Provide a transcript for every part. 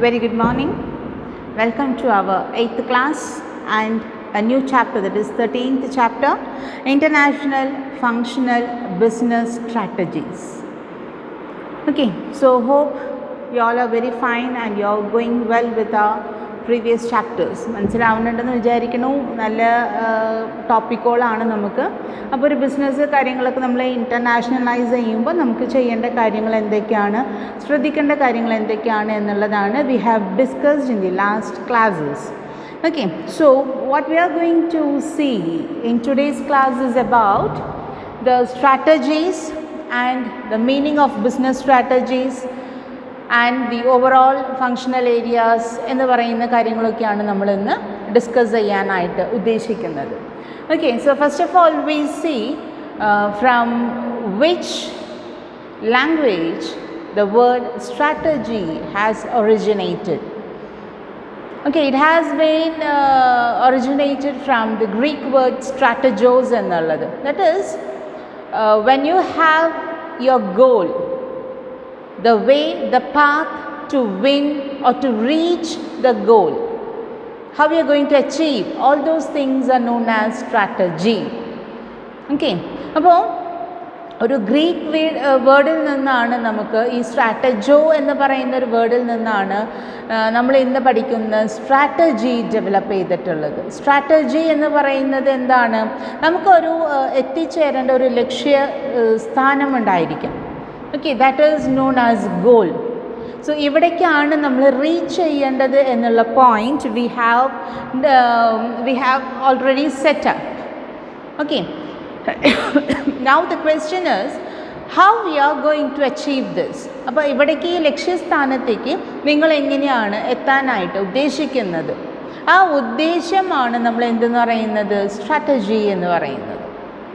Very good morning. Welcome to our 8th class and a new chapter, that is 13th chapter, International Functional Business Strategies. Okay, so hope you all are very fine and you are going well with our previous chapters. മനസ്സിലാവുന്നുണ്ടെന്ന് വിചാരിക്കുന്നു. നല്ല ടോപ്പിക്കുകളാണ് നമുക്ക്. അപ്പോൾ ഒരു business കാര്യങ്ങളൊക്കെ നമ്മൾ ഇൻ്റർനാഷണലൈസ് ചെയ്യുമ്പോൾ നമുക്ക് ചെയ്യേണ്ട കാര്യങ്ങൾ എന്തൊക്കെയാണ്, ശ്രദ്ധിക്കേണ്ട കാര്യങ്ങൾ എന്തൊക്കെയാണ് എന്നുള്ളതാണ് we have discussed in the last classes. Okay, so what we are going to see in today's class is about the strategies and the meaning of business strategies and the overall functional areas എന്ന് പറയുന്ന കാര്യങ്ങളൊക്കെയാണ് നമ്മൾ ഇന്ന് discuss ചെയ്യാനായിട്ട് ഉദ്ദേശിക്കുന്നത്. Okay, so first of all we see from which language the word strategy has originated. Okay, it has been originated from the Greek word strategos എന്നുള്ളത്. That is, when you have your goal, the way, the path to win or to reach the goal, how you are going to achieve, all those things are known as strategy. Okay, അപ്പോൾ ഒരു Greek വേർഡിൽ നിന്നാണ് നമുക്ക് ഈ സ്ട്രാറ്റജോ എന്ന് പറയുന്ന ഒരു വേർഡിൽ നിന്നാണ് നമ്മൾ ഇന്ന് പഠിക്കുന്ന സ്ട്രാറ്റജി ഡെവലപ്പ് ചെയ്തിട്ടുള്ളത്. സ്ട്രാറ്റജി എന്ന് പറയുന്നത് എന്താണ്? നമുക്കൊരു എത്തിച്ചേരേണ്ട ഒരു ലക്ഷ്യ സ്ഥാനമുണ്ടായിരിക്കും. Okay, that is known as goal. So ഇവിടേക്കാണ് നമ്മൾ റീച്ച് ചെയ്യേണ്ടത് എന്നുള്ള point we have already set up. Okay, now the question is how we are going to achieve this. അപ്പോൾ ഇവിടേക്ക് ഈ ലക്ഷ്യസ്ഥാനത്തേക്ക് നിങ്ങൾ എങ്ങനെയാണ് എത്താനായിട്ട് ഉദ്ദേശിക്കുന്നത്? ആ ഉദ്ദേശമാണ് നമ്മൾ എന്തെന്ന് പറയുന്നത്, സ്ട്രാറ്റജി എന്ന് പറയുന്നത്.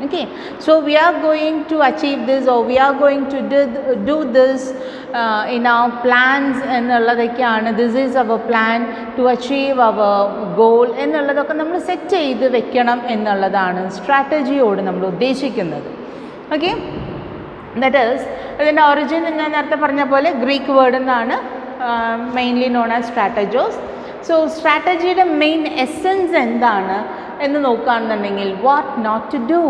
Okay, so we are going to achieve this or we are going to do this in our plans എന്നുള്ളതൊക്കെയാണ്. This is our plan to achieve our goal എന്നുള്ളതൊക്കെ നമ്മൾ സെറ്റ് ചെയ്ത് വെക്കണം എന്നുള്ളതാണ് സ്ട്രാറ്റജിയോട് നമ്മൾ ഉദ്ദേശിക്കുന്നത്. ഓക്കെ, ദാറ്റ് ഈസ് ഇതിൻ്റെ ഒറിജിൻ ഞാൻ നേരത്തെ പറഞ്ഞ പോലെ ഗ്രീക്ക് വേർഡ് എന്നാണ്, mainly known as strategos. So സ്ട്രാറ്റജിയുടെ മെയിൻ എസെൻസ് എന്താണ് എന്ന് നോക്കുകയാണെന്നുണ്ടെങ്കിൽ വാട്ട് നോട്ട് ടു ഡു.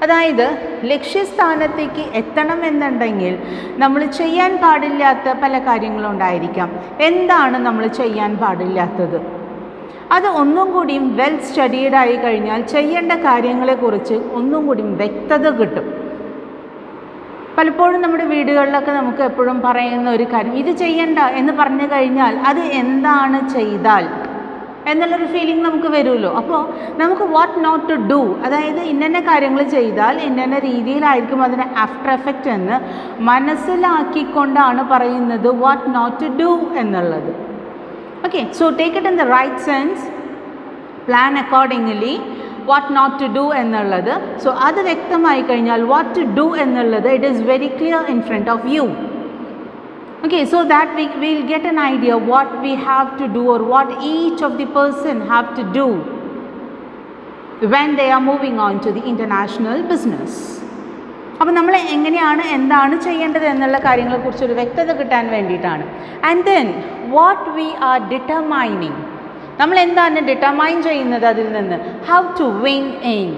അതായത് ലക്ഷ്യസ്ഥാനത്തേക്ക് എത്തണമെന്നുണ്ടെങ്കിൽ നമ്മൾ ചെയ്യാൻ പാടില്ലാത്ത പല കാര്യങ്ങളും ഉണ്ടായിരിക്കാം. എന്താണ് നമ്മൾ ചെയ്യാൻ പാടില്ലാത്തത്? അത് ഒന്നും കൂടിയും വെൽ സ്റ്റഡീഡ് ആയി കഴിഞ്ഞാൽ ചെയ്യേണ്ട കാര്യങ്ങളെക്കുറിച്ച് ഒന്നും കൂടിയും വ്യക്തത കിട്ടും. പലപ്പോഴും നമ്മുടെ വീടുകളിലൊക്കെ നമുക്ക് എപ്പോഴും പറയുന്ന ഒരു കാര്യം, ഇത് ചെയ്യണ്ട എന്ന് പറഞ്ഞു കഴിഞ്ഞാൽ അത് എന്താണ് ചെയ്താൽ എന്നുള്ളൊരു ഫീലിംഗ് നമുക്ക് വരുമല്ലോ. അപ്പോൾ നമുക്ക് വാട്ട് നോട്ട് ടു ഡു, അതായത് ഇന്ന കാര്യങ്ങൾ ചെയ്താൽ ഇന്ന രീതിയിലായിരിക്കും അതിന് ആഫ്റ്റർ എഫക്റ്റ് എന്ന് മനസ്സിലാക്കിക്കൊണ്ടാണ് പറയുന്നത് വാട്ട് നോട്ട് ടു ഡു എന്നുള്ളത്. Okay, so take it in the right sense, plan accordingly what not to do എന്നുള്ളത്. സോ അത് വ്യക്തമായി കഴിഞ്ഞാൽ വാട്ട് ടു ഡു എന്നുള്ളത് it is very clear in front of you. Okay, so that we will get an idea what we have to do or what each of the person have to do when they are moving on to the international business. അപ്പോൾ നമ്മൾ എങ്ങനെയാണ് എന്താണ് ചെയ്യേണ്ടത് എന്നുള്ള കാര്യങ്ങളെക്കുറിച്ചൊരു വ്യക്തത കിട്ടാൻ വേണ്ടിയിട്ടാണ്. And then what we are determining, നമ്മൾ എന്താണ് ഡിറ്റർമൈൻ ചെയ്യുന്നത് അതിൽ നിന്ന്, ഹൗ ടു വിൻ ഇൻ,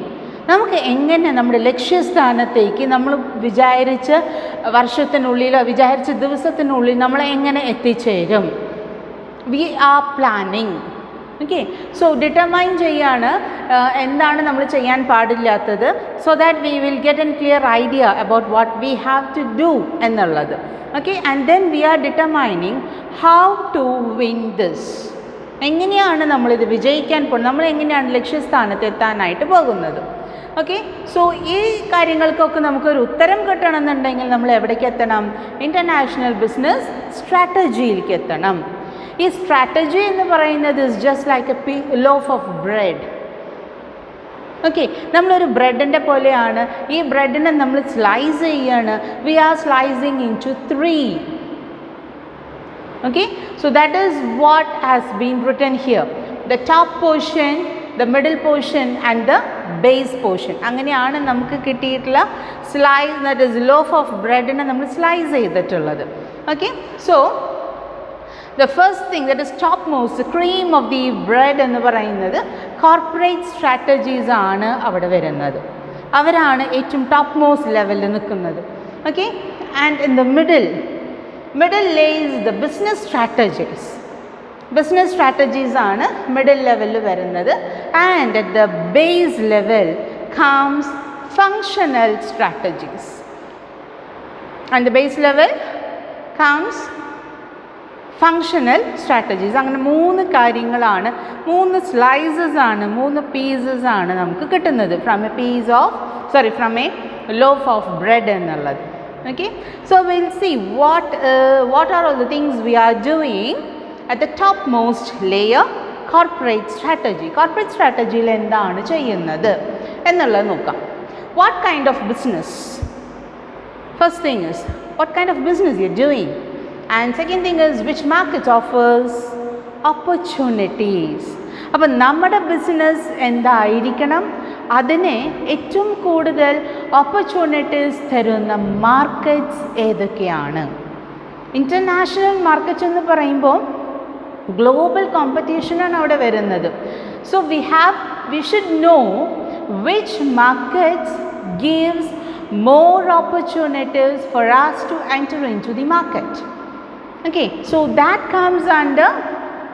നമുക്ക് എങ്ങനെ നമ്മുടെ ലക്ഷ്യസ്ഥാനത്തേക്ക് നമ്മൾ വിചാരിച്ച വർഷത്തിനുള്ളിലോ വിചാരിച്ച ദിവസത്തിനുള്ളിൽ നമ്മൾ എങ്ങനെ എത്തിച്ചേരും. We are planning. Okay, so determine ചെയ്യാണ് എന്താണ് നമ്മൾ ചെയ്യാൻ പാടില്ലാത്തത്, so that we will get an clear idea about what we have to do എന്നുള്ളത്. Okay, and then we are determining how to win this, എങ്ങനെയാണ് നമ്മളിത് വിജയിക്കാൻ പോകുന്നത്, നമ്മൾ എങ്ങനെയാണ് ലക്ഷ്യസ്ഥാനത്ത് എത്താനായിട്ട് പോകുന്നത്. ഓക്കെ, സോ ഈ കാര്യങ്ങൾക്കൊക്കെ നമുക്കൊരു ഉത്തരം കിട്ടണമെന്നുണ്ടെങ്കിൽ നമ്മൾ എവിടേക്ക് എത്തണം? ഇൻ്റർനാഷണൽ ബിസിനസ് സ്ട്രാറ്റജിയിലേക്ക് എത്തണം. ഈ സ്ട്രാറ്റജി എന്ന് പറയുന്നത് is just like a loaf of bread. Okay, നമ്മളൊരു ബ്രെഡിൻ്റെ പോലെയാണ്. ഈ ബ്രെഡിനെ നമ്മൾ സ്ലൈസ് ചെയ്യാണ്. We are slicing into 3. Okay, so that is what has been written here. The top portion, the middle portion and the base portion. അങ്ങനെയാണ് നമുക്ക് കിട്ടിയിട്ടുള്ള slice, that is loaf of ബ്രെഡിനെ നമ്മൾ സ്ലൈസ് ചെയ്തിട്ടുള്ളത്. Okay, so the first thing that is topmost, the cream of the bread എന്ന് പറയുന്നത് corporate strategies ആണ് അവിടെ വരുന്നത്. അവരാണ് ഏറ്റവും ടോപ്മോസ്റ്റ് ലെവലിൽ നിൽക്കുന്നത്. Okay, and in the middle lays the business strategies. Business strategies ആണ് മിഡിൽ ലെവലിൽ വരുന്നത്. And at the base level comes functional strategies. And the base level comes functional strategies. അങ്ങനെ 3 കാര്യങ്ങളാണ്, 3 സ്ലൈസസ് ആണ്, 3 പീസസ് ആണ് നമുക്ക് കിട്ടുന്നത് from A loaf of bread എന്നുള്ളത്. Okay, so we'll see what are all the things we are doing at the topmost layer, corporate strategy. Corporate strategy യിൽ എന്താണ് ചെയ്യുന്നത് എന്നുള്ളത് നോക്കാം. What kind of business? First thing is what kind of business you're doing, and second thing is which market offers opportunities. അപ്പോൾ നമ്മുടെ business എന്തായിരിക്കണം, അതിനെ ഏറ്റവും കൂടുതൽ ഓപ്പർച്യൂണിറ്റീസ് തരുന്ന മാർക്കറ്റ്സ് ഏതൊക്കെയാണ്. ഇൻ്റർനാഷണൽ മാർക്കറ്റ്സ് എന്ന് പറയുമ്പോൾ ഗ്ലോബൽ കോമ്പറ്റീഷനാണ് അവിടെ വരുന്നത്. So we should know which markets gives more opportunities for us to enter into the market. Okay, so that comes under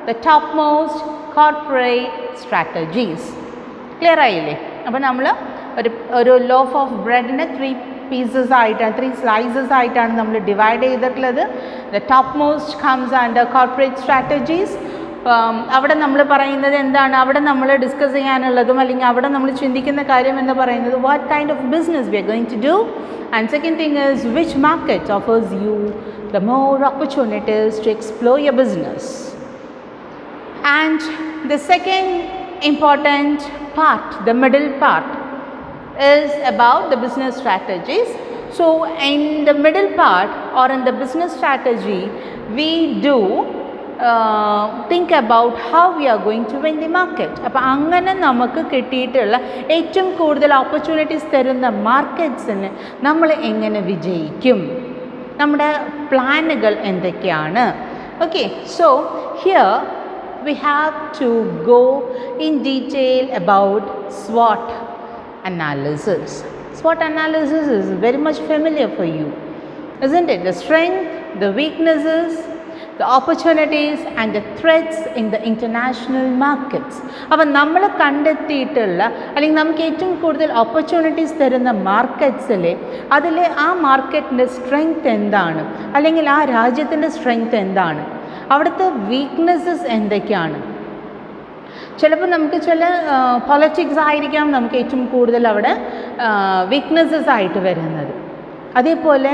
the topmost corporate strategies. Clear ആയില്ലേ? അപ്പോൾ നമ്മൾ ഒരു ലോഫ് ഓഫ് ബ്രെഡിനെ 3 പീസസ് ആയിട്ടാണ്, 3 slices ആയിട്ടാണ് നമ്മൾ divide ചെയ്തിട്ടുള്ളത്. The top most comes under corporate strategies. അവിടെ നമ്മൾ പറയുന്നത് എന്താണ്, അവിടെ നമ്മൾ ഡിസ്കസ് ചെയ്യാനുള്ളതും അല്ലെങ്കിൽ അവിടെ നമ്മൾ ചിന്തിക്കുന്ന കാര്യം എന്ന് പറയുന്നത് what kind of business we are going to do. And second thing is which market offers you the more opportunities to explore your business. And the second important part, the middle part, is about the business strategies. So in the middle part or in the business strategy, we do think about how we are going to win the market. അപ്പോൾ അങ്ങനെ നമുക്ക് കിട്ടിയിട്ടുള്ള ഏറ്റവും കൂടുതൽ opportunities തരുന്ന മാർക്കറ്റ്സിന് നമ്മൾ എങ്ങനെ വിജയിക്കും, നമ്മുടെ പ്ലാനുകൾ എന്തൊക്കെയാണ്. Okay, so here we have to go in detail about SWOT analysis. SWOT analysis is very much familiar for you, isn't it? The strength, the weaknesses, the opportunities and the threats in the international markets. അപ്പോൾ നമ്മൾ കണ്ടെത്തിയിട്ടുള്ള അല്ലെങ്കിൽ നമുക്ക് ഏറ്റവും കൂടുതൽ opportunities തരുന്ന മാർക്കറ്റ്സിൽ അതിലെ ആ മാർക്കറ്റിൻ്റെ സ്ട്രെങ്ത് എന്താണ്, അല്ലെങ്കിൽ ആ രാജ്യത്തിൻ്റെ സ്ട്രെങ്ത് എന്താണ്, അവിടുത്തെ വീക്ക്നെസ്സസ് എന്തൊക്കെയാണ്. ചിലപ്പോൾ നമുക്ക് ചില പൊളിറ്റിക്സ് ആയിരിക്കാം നമുക്ക് ഏറ്റവും കൂടുതൽ അവിടെ വീക്ക്നെസ്സസ് ആയിട്ട് വരുന്നത്. അതേപോലെ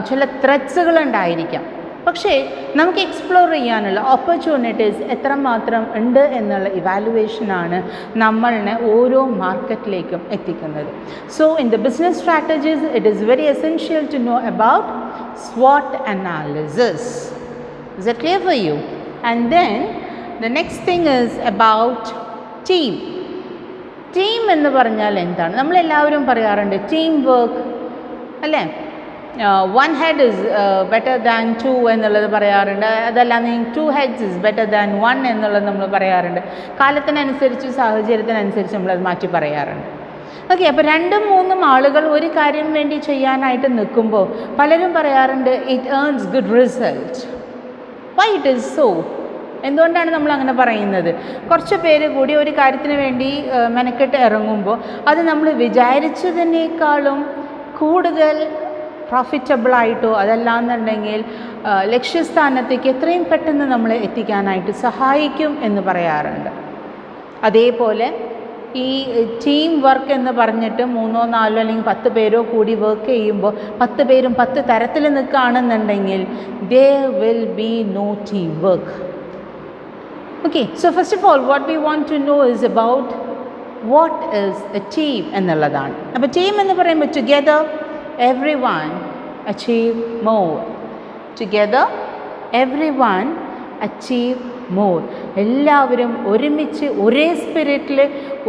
ചില ത്രെറ്റ്സുകളുണ്ടായിരിക്കാം. പക്ഷേ നമുക്ക് എക്സ്പ്ലോർ ചെയ്യാനുള്ള ഓപ്പർച്യൂണിറ്റീസ് എത്രമാത്രം ഉണ്ട് എന്നുള്ള ഇവാലുവേഷനാണ് നമ്മളിനെ ഓരോ മാർക്കറ്റിലേക്കും എത്തിക്കുന്നത്. So in the business strategies it is very essential to know about SWOT analysis. Is that clear for you? And then the next thing is about team. Team എന്ന് പറഞ്ഞാൽ എന്താണ്? നമ്മളെല്ലാവരും പറയാറുണ്ട് ടീം വർക്ക് അല്ലേ. 1 head is better than 2 എന്നുള്ളത് പറയാറുണ്ട്. അതല്ലാതെ 2 heads is better than 1 എന്നുള്ളത് നമ്മൾ പറയാറുണ്ട്. കാലത്തിനനുസരിച്ച് സാഹചര്യത്തിനനുസരിച്ച് നമ്മളത് മാറ്റി പറയാറുണ്ട്. ഓക്കെ, അപ്പോൾ 2-3 ആളുകൾ ഒരു കാര്യം വേണ്ടി ചെയ്യാനായിട്ട് നിൽക്കുമ്പോൾ പലരും പറയാറുണ്ട് it earns good result. Why it is so? എന്തുകൊണ്ടാണ് നമ്മൾ അങ്ങനെ പറയുന്നത്? കുറച്ച് പേര് കൂടി ഒരു കാര്യത്തിന് വേണ്ടി മെനക്കെട്ട് ഇറങ്ങുമ്പോൾ അത് നമ്മൾ വിചാരിച്ചതിനേക്കാളും കൂടുതൽ പ്രോഫിറ്റബിളായിട്ടോ അതല്ലാന്നുണ്ടെങ്കിൽ ലക്ഷ്യസ്ഥാനത്തേക്ക് എത്രയും പെട്ടെന്ന് നമ്മളെ എത്തിക്കാനായിട്ട് സഹായിക്കും എന്ന് പറയാറുണ്ട്. അതേപോലെ ഈ ടീം വർക്ക് എന്ന് പറഞ്ഞിട്ട് 3-4 അല്ലെങ്കിൽ 10 പേരോ കൂടി വർക്ക് ചെയ്യുമ്പോൾ 10 പേരും 10 തരത്തിൽ നിൽക്കുകയാണെന്നുണ്ടെങ്കിൽ there will be no team work. Okay, so first of all what we want to know is about what is a team എന്നുള്ളതാണ്. അപ്പോൾ ടീം എന്ന് പറയുമ്പോൾ together everyone achieve more. Together everyone achieve more. എല്ലാവരും ഒരുമിച്ച് ഒരേ സ്പിരിറ്റിൽ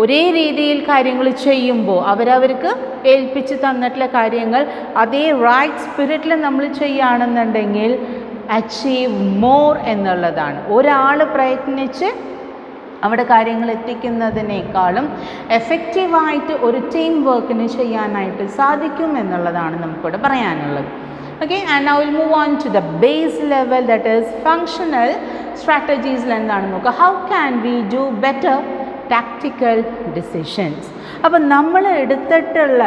ഒരേ രീതിയിൽ കാര്യങ്ങൾ ചെയ്യുമ്പോൾ അവരവർക്ക് ഏൽപ്പിച്ച് തന്നിട്ടുള്ള കാര്യങ്ങൾ അതേ റൈറ്റ് സ്പിരിറ്റിൽ നമ്മൾ ചെയ്യുകയാണെന്നുണ്ടെങ്കിൽ അച്ചീവ് മോർ എന്നുള്ളതാണ്. ഒരാൾ പ്രയത്നിച്ച് അവിടെ കാര്യങ്ങൾ എത്തിക്കുന്നതിനേക്കാളും എഫക്റ്റീവായിട്ട് ഒരു ടീം വർക്കിന് ചെയ്യാനായിട്ട് സാധിക്കും എന്നുള്ളതാണ് നമുക്കിവിടെ പറയാനുള്ളത്. Okay, and now we'll move on to the base level, that is functional strategies. എന്താണ് നോക്കുക, how can we do better tactical decisions. അപ്പോൾ നമ്മൾ എടുത്തിട്ടുള്ള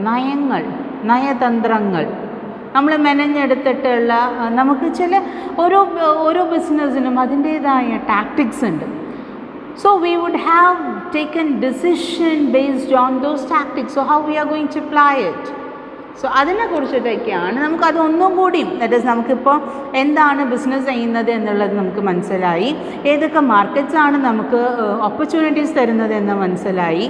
നയങ്ങൾ, നയതന്ത്രങ്ങൾ, നമ്മൾ മെനഞ്ഞെടുത്തിട്ടുള്ള നമുക്ക് ചില ഓരോ ബിസിനസ്സിനും അതിൻ്റേതായ ടാക്ടിക്സ് ഉണ്ട്. So we would have taken decision based on those tactics. So how we are going to apply it? So അതിനെക്കുറിച്ചിട്ടൊക്കെയാണ് നമുക്കത് ഒന്നും കൂടിയും, ദാറ്റ് ഈസ് നമുക്കിപ്പോൾ എന്താണ് ബിസിനസ് ചെയ്യുന്നത് എന്നുള്ളത് നമുക്ക് മനസ്സിലായി, ഏതൊക്കെ മാർക്കറ്റ്സാണ് നമുക്ക് ഓപ്പർച്യൂണിറ്റീസ് തരുന്നത് എന്ന് മനസ്സിലായി.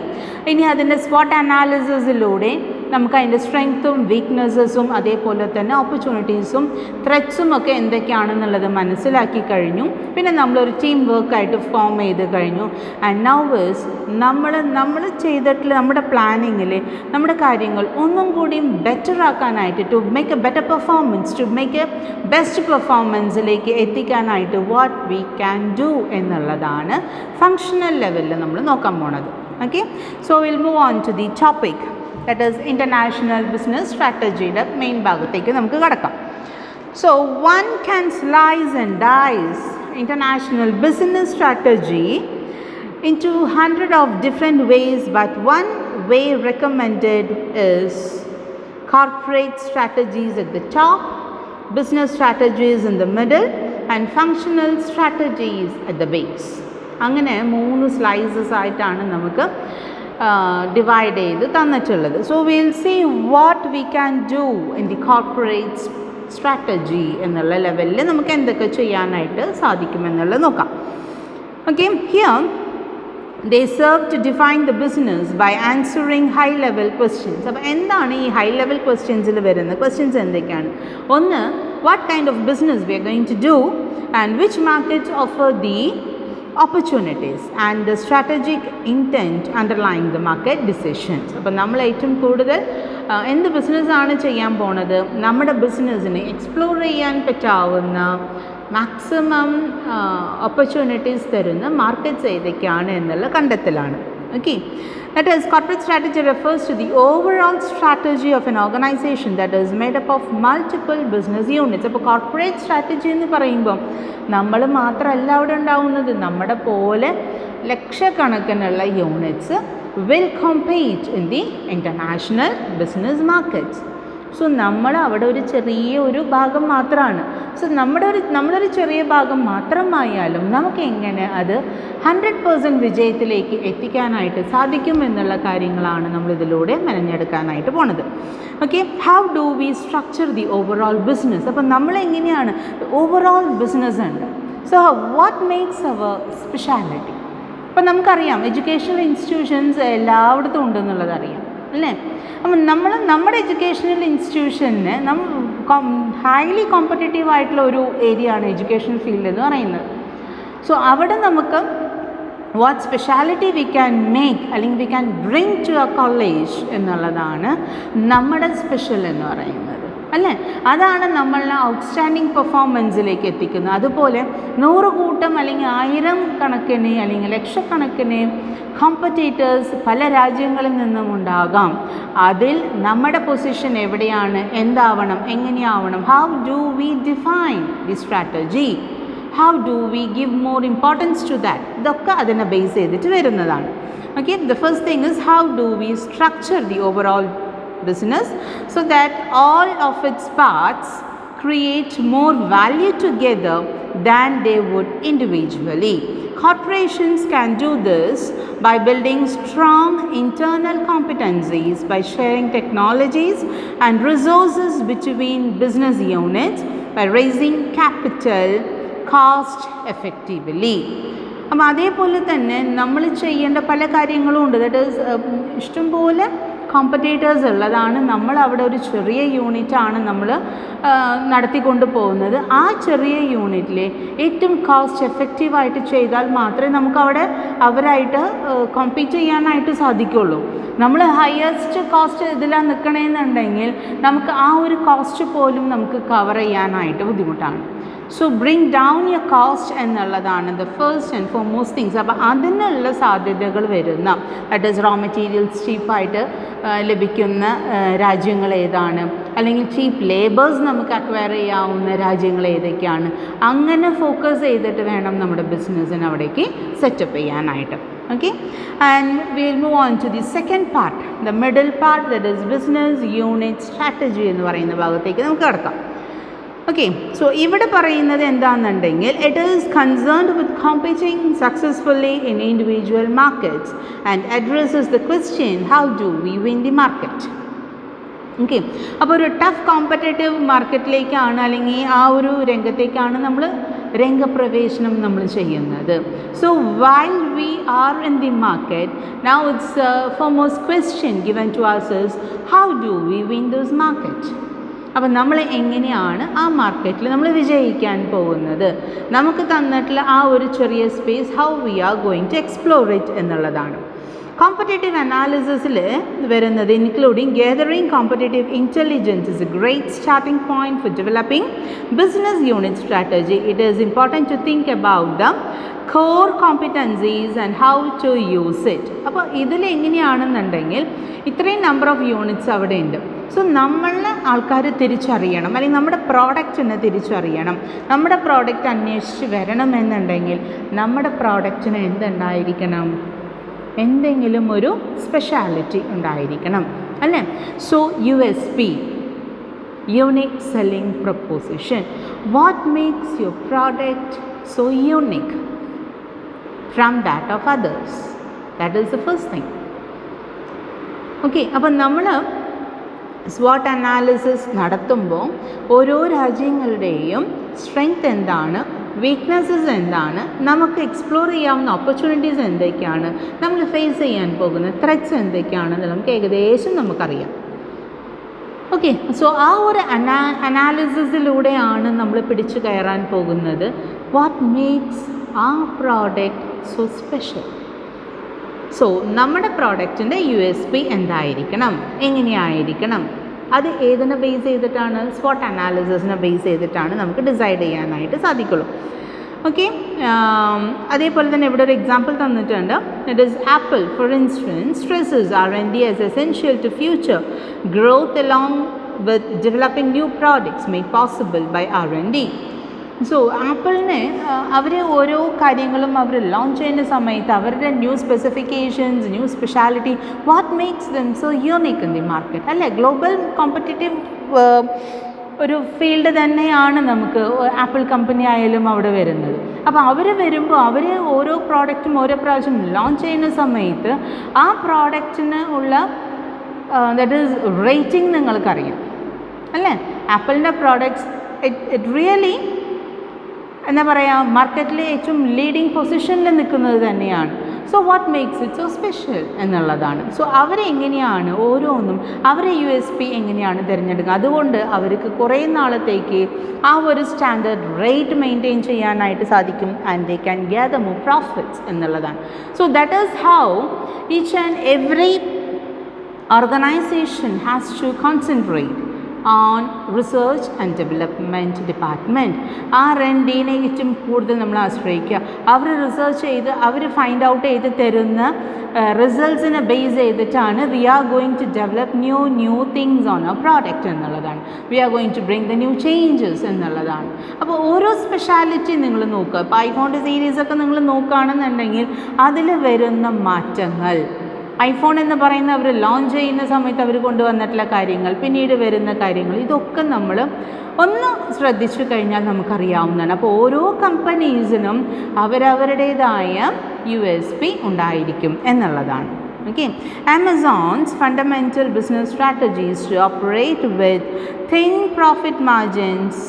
ഇനി അതിൻ്റെ സ്പോട്ട് അനാലിസിസിലൂടെ നമുക്ക് അതിൻ്റെ സ്ട്രെങ്ത്തും വീക്ക്നെസ്സസും അതേപോലെ തന്നെ ഓപ്പർച്യൂണിറ്റീസും ത്രെറ്റ്സും ഒക്കെ എന്തൊക്കെയാണെന്നുള്ളത് മനസ്സിലാക്കി കഴിഞ്ഞു. പിന്നെ നമ്മളൊരു ടീം വർക്കായിട്ട് ഫോം ചെയ്ത് കഴിഞ്ഞു. ആൻഡ് നൗ ഈസ് നമ്മൾ ചെയ്തിട്ടുള്ള നമ്മുടെ പ്ലാനിങ്ങിൽ നമ്മുടെ കാര്യങ്ങൾ ഒന്നും കൂടിയും ബെറ്റർ ആക്കാനായിട്ട്, to make a better performance, to make a best പെർഫോമൻസിലേക്ക് എത്തിക്കാനായിട്ട് വാട്ട് വി ക്യാൻ ഡു എന്നുള്ളതാണ് ഫങ്ഷണൽ ലെവലിൽ നമ്മൾ നോക്കാൻ പോണത്. Okay, so will move on to the topic, that is international business strategy. യുടെ മെയിൻ ഭാഗത്തേക്ക് നമുക്ക് കടക്കാം. So one can slice and dice international business strategy into 100 of different ways, but one way recommended is corporate strategies at the top, business strategies in the middle, and functional strategies at the base. അങ്ങനെ 3 slices ആയിട്ടാണ് നമുക്ക് divide ചെയ്ത് തന്നിട്ടുള്ളത്. So will see what we can do in the corporate strategy എന്നുള്ള ലെവലിൽ നമുക്ക് എന്തൊക്കെ ചെയ്യാനായിട്ട് സാധിക്കുമെന്നുള്ളത് നോക്കാം. Okay, here they serve to define the business by answering high level questions. അപ്പോൾ എന്താണ് ഈ ഹൈ ലെവൽ ക്വസ്റ്റ്യൻസിൽ വരുന്ന ക്വസ്റ്റ്യൻസ് എന്തൊക്കെയാണ്? ഒന്ന്, what kind of business we are going to do and which markets offer the opportunities and the strategic intent underlying the market decisions. അപ്പോൾ നമ്മൾ ഏറ്റവും കൂടുതൽ എന്ത് ബിസിനസ്സാണ് ചെയ്യാൻ പോണത്, നമ്മുടെ ബിസിനസ്സിനെ എക്സ്പ്ലോർ ചെയ്യാൻ പറ്റാവുന്ന മാക്സിമം ഓപ്പർച്യൂണിറ്റീസ് തരുന്ന മാർക്കറ്റ്സ് ഏതൊക്കെയാണ് എന്നുള്ള കണ്ടെത്തലാണ്. Okay, that is corporate strategy refers to the overall strategy of an organization that is made up of multiple business units. അപ്പോൾ കോർപ്പറേറ്റ് സ്ട്രാറ്റജി എന്ന് പറയുമ്പോൾ നമ്മൾ മാത്രമല്ല അവിടെ ഉണ്ടാവുന്നത്, നമ്മുടെ പോലെ ലക്ഷക്കണക്കിനുള്ള units will compete in the international business markets. So നമ്മൾ അവിടെ ഒരു ചെറിയ ഭാഗം മാത്രമാണ്. സോ നമ്മളൊരു ചെറിയ ഭാഗം മാത്രമായാലും നമുക്ക് എങ്ങനെ അത് 100% വിജയത്തിലേക്ക് എത്തിക്കാനായിട്ട് സാധിക്കും എന്നുള്ള കാര്യങ്ങളാണ് നമ്മളിതിലൂടെ മെനഞ്ഞെടുക്കാനായിട്ട് പോണത്. Okay, how do we structure the overall business? അപ്പം നമ്മളെങ്ങനെയാണ് ഓവറോൾ ബിസിനസ് ഉണ്ട്. So what makes our speciality? അപ്പം നമുക്കറിയാം എഡ്യൂക്കേഷണൽ ഇൻസ്റ്റിറ്റ്യൂഷൻസ് എല്ലായിടത്തും ഉണ്ടെന്നുള്ളത് അറിയാം അല്ലേ. അപ്പം നമ്മുടെ എഡ്യൂക്കേഷണൽ ഇൻസ്റ്റിറ്റ്യൂഷന് ഹൈലി കോമ്പറ്റേറ്റീവ് ആയിട്ടുള്ള ഒരു ഏരിയ ആണ് എഡ്യൂക്കേഷൻ ഫീൽഡ് എന്ന് പറയുന്നത്. സോ അവിടെ നമുക്ക് what speciality we can make അല്ലെങ്കിൽ we can bring to a college എന്നുള്ളതാണ് നമ്മുടെ സ്പെഷ്യൽ എന്ന് പറയുന്നത് അല്ലേ. അതാണ് നമ്മളെ ഔട്ട്സ്റ്റാൻഡിങ് പെർഫോമൻസിലേക്ക് എത്തിക്കുന്നത്. അതുപോലെ 100 കൂട്ടം അല്ലെങ്കിൽ 1000 കണക്കിന് അല്ലെങ്കിൽ ലക്ഷക്കണക്കിന് കോമ്പറ്റീറ്റേഴ്സ് പല രാജ്യങ്ങളിൽ നിന്നും ഉണ്ടാകാം. അതിൽ നമ്മുടെ പൊസിഷൻ എവിടെയാണ്, എന്താവണം, എങ്ങനെയാവണം, how do we define the strategy, how do we give more importance to that, ഇതൊക്കെ അതിനെ ബേസ് ചെയ്തിട്ട് വരുന്നതാണ്. Okay, the first thing is how do we structure the overall business so that all of its parts create more value together than they would individually. Corporations can do this by building strong internal competencies, by sharing technologies and resources between business units, by raising capital cost effectively. അപ്പം അതേപോലെ തന്നെ നമ്മൾ ചെയ്യേണ്ട പല കാര്യങ്ങളും ഉണ്ട്. That is ഇഷ്ടംപോലെ competitors ഉള്ളതാണ്. നമ്മൾ അവിടെ ഒരു ചെറിയ യൂണിറ്റാണ് നമ്മൾ നടത്തിക്കൊണ്ട് പോകുന്നത്. ആ ചെറിയ യൂണിറ്റിൽ ഏറ്റവും കോസ്റ്റ് എഫക്റ്റീവായിട്ട് ചെയ്താൽ മാത്രമേ നമുക്കവിടെ അവരായിട്ട് കോമ്പീറ്റ് ചെയ്യാനായിട്ട് സാധിക്കുള്ളൂ. നമ്മൾ ഹയസ്റ്റ് കോസ്റ്റ് ഇതിലാണ് നിൽക്കണമെന്നുണ്ടെങ്കിൽ നമുക്ക് ആ ഒരു കോസ്റ്റ് പോലും നമുക്ക് കവർ ചെയ്യാനായിട്ട് ബുദ്ധിമുട്ടാണ്. So bring down your cost എന്നുള്ളതാണ് the first and foremost things. അപ്പോൾ അതിനുള്ള സാധ്യതകൾ വരുന്ന ദാറ്റ് ഈസ് റോ മെറ്റീരിയൽസ് ചീപ്പായിട്ട് ലഭിക്കുന്ന രാജ്യങ്ങൾ ഏതാണ്, അല്ലെങ്കിൽ ചീപ്പ് ലേബേഴ്സ് നമുക്ക് അക്വയർ ചെയ്യാവുന്ന രാജ്യങ്ങൾ ഏതൊക്കെയാണ്, അങ്ങനെ ഫോക്കസ് ചെയ്തിട്ട് വേണം നമ്മുടെ ബിസിനസ്സിന് അവിടേക്ക് സെറ്റപ്പ് ചെയ്യാനായിട്ട്. Okay, and we'll move on to the second part, the middle part, that is business unit strategy എന്ന് പറയുന്ന ഭാഗത്തേക്ക് നമുക്ക് കടക്കാം. ഓക്കെ, സോ ഇവിടെ പറയുന്നത് എന്താണെന്നുണ്ടെങ്കിൽ it is concerned with competing successfully in individual markets and addresses the question how do we win the market. Okay, അപ്പോൾ ഒരു ടഫ് കോമ്പറ്റേറ്റീവ് മാർക്കറ്റിലേക്കാണ് അല്ലെങ്കിൽ ആ ഒരു രംഗത്തേക്കാണ് നമ്മൾ രംഗപ്രവേശനം നമ്മൾ ചെയ്യുന്നത്. So while we are in the market now it's foremost question given to us how do we win this market. അപ്പം നമ്മൾ എങ്ങനെയാണ് ആ മാർക്കറ്റിൽ നമ്മൾ വിജയിക്കാൻ പോകുന്നത്, നമുക്ക് തന്നിട്ടുള്ള ആ ഒരു ചെറിയ space how we are going to explore it എന്നുള്ളതാണ്. കോമ്പറ്റേറ്റീവ് അനാലിസിസിൽ വരുന്നത് including gathering competitive intelligence is a great starting point for developing business unit strategy. It is important to think about the core competencies and how to use it. അപ്പോൾ ഇതിൽ എങ്ങനെയാണെന്നുണ്ടെങ്കിൽ ഇത്രയും number of units അവിടെ ഉണ്ട്. So നമ്മളെ ആൾക്കാർ തിരിച്ചറിയണം, അല്ലെങ്കിൽ നമ്മുടെ പ്രോഡക്റ്റിനെ തിരിച്ചറിയണം. നമ്മുടെ പ്രോഡക്റ്റ് അന്വേഷിച്ച് വരണമെന്നുണ്ടെങ്കിൽ നമ്മുടെ പ്രോഡക്റ്റിന് എന്തുണ്ടായിരിക്കണം, എന്തെങ്കിലും ഒരു സ്പെഷ്യാലിറ്റി ഉണ്ടായിരിക്കണം, അല്ലേ? So USP, unique selling proposition. What makes your product so unique from that of others? That is the first thing. Okay, അപ്പം നമ്മൾ SWOT അനാലിസിസ് നടത്തുമ്പോൾ ഓരോ രാജ്യങ്ങളുടെയും സ്ട്രെങ്ത് എന്താണ്, വീക്ക്നെസ്സസ് എന്താണ്, നമുക്ക് എക്സ്പ്ലോർ ചെയ്യാവുന്ന ഓപ്പർച്യൂണിറ്റീസ് എന്തൊക്കെയാണ്, നമ്മൾ ഫേസ് ചെയ്യാൻ പോകുന്ന ത്രെറ്റ്സ് എന്തൊക്കെയാണെന്ന് നമുക്ക് ഏകദേശം നമുക്കറിയാം. ഓക്കെ, സോ ആ ഒരു അനാലിസിസിലൂടെയാണ് നമ്മൾ പിടിച്ചു കയറാൻ പോകുന്നത്. വാട്ട് മേക്സ് ആ പ്രോഡക്റ്റ് സോ സ്പെഷ്യൽ. സോ നമ്മുടെ പ്രോഡക്റ്റിൻ്റെ USP എന്തായിരിക്കണം, എങ്ങനെയായിരിക്കണം, അത് ഏതിനെ ബേസ് ചെയ്തിട്ടാണ്, SWOT അനാലിസിസിനെ ബേസ് ചെയ്തിട്ടാണ് നമുക്ക് ഡിസൈഡ് ചെയ്യാനായിട്ട് സാധിക്കുള്ളൂ. ഓക്കെ, അതേപോലെ തന്നെ ഇവിടെ ഒരു എക്സാമ്പിൾ തന്നിട്ടുണ്ട്. It is apple for instance stresses R&D as essential to future growth along with developing new products made possible by R&D. So ആപ്പിളിനെ അവർ ഓരോ കാര്യങ്ങളും അവർ ലോഞ്ച് ചെയ്യുന്ന സമയത്ത് അവരുടെ new specifications, new speciality, what makes them so unique in the market, അല്ലേ? Global competitive ഒരു ഫീൽഡ് തന്നെയാണ് നമുക്ക് ആപ്പിൾ കമ്പനി ആയാലും അവിടെ വരുന്നത്. അപ്പോൾ അവർ വരുമ്പോൾ അവർ ഓരോ പ്രോഡക്റ്റും ഓരോ പ്രാവശ്യം ലോഞ്ച് ചെയ്യുന്ന സമയത്ത് ആ പ്രോഡക്റ്റിന് ഉള്ള ദാറ്റ് ഈസ് റേറ്റിംഗ് നിങ്ങൾക്കറിയാം, അല്ലേ? ആപ്പിളിൻ്റെ പ്രോഡക്ട്സ് ഇറ്റ് റിയലി എന്താ പറയുക, മാർക്കറ്റിലെ ഏറ്റവും ലീഡിങ് പൊസിഷനിൽ നിൽക്കുന്നത് തന്നെയാണ്. So what makes it so special എന്നുള്ളതാണ്. സോ അവരെങ്ങനെയാണ് ഓരോന്നും അവരെ USP എങ്ങനെയാണ് തിരഞ്ഞെടുക്കുക, അതുകൊണ്ട് അവർക്ക് കുറേ നാളത്തേക്ക് ആ ഒരു സ്റ്റാൻഡേർഡ് റേറ്റ് മെയിൻറ്റെയിൻ ചെയ്യാനായിട്ട് സാധിക്കും. And they can gather more profits എന്നുള്ളതാണ്. So that is how each and every organization has to concentrate on research and development department. R&Dനെ ഏറ്റവും കൂടുതൽ നമ്മൾ ആശ്രയിക്കുക. അവർ റിസർച്ച് ചെയ്ത് അവർ ഫൈൻഡ് ഔട്ട് ചെയ്ത് തരുന്ന റിസൾട്ട്സിനെ ബേസ് ചെയ്തിട്ടാണ് we are going to develop new things on our product എന്നുള്ളതാണ്. We are going to bring the new changes എന്നുള്ളതാണ്. അപ്പോൾ ഓരോ സ്പെഷ്യാലിറ്റി നിങ്ങൾ നോക്കുക. ഇപ്പോൾ ഐഫോണിൻ്റെ സീരീസൊക്കെ നിങ്ങൾ നോക്കുകയാണെന്നുണ്ടെങ്കിൽ അതിൽ വരുന്ന മാറ്റങ്ങൾ, ഐഫോൺ എന്ന് പറയുന്ന അവർ ലോഞ്ച് ചെയ്യുന്ന സമയത്ത് അവർ കൊണ്ടുവന്നിട്ടുള്ള കാര്യങ്ങൾ, പിന്നീട് വരുന്ന കാര്യങ്ങൾ, ഇതൊക്കെ നമ്മൾ ഒന്ന് ശ്രദ്ധിച്ചു കഴിഞ്ഞാൽ നമുക്കറിയാവുന്നതാണ്. അപ്പോൾ ഓരോ കമ്പനീസിനും അവരവരുടേതായ USP ഉണ്ടായിരിക്കും എന്നുള്ളതാണ്. Okay, Amazon's fundamental business strategies to operate with thin profit margins,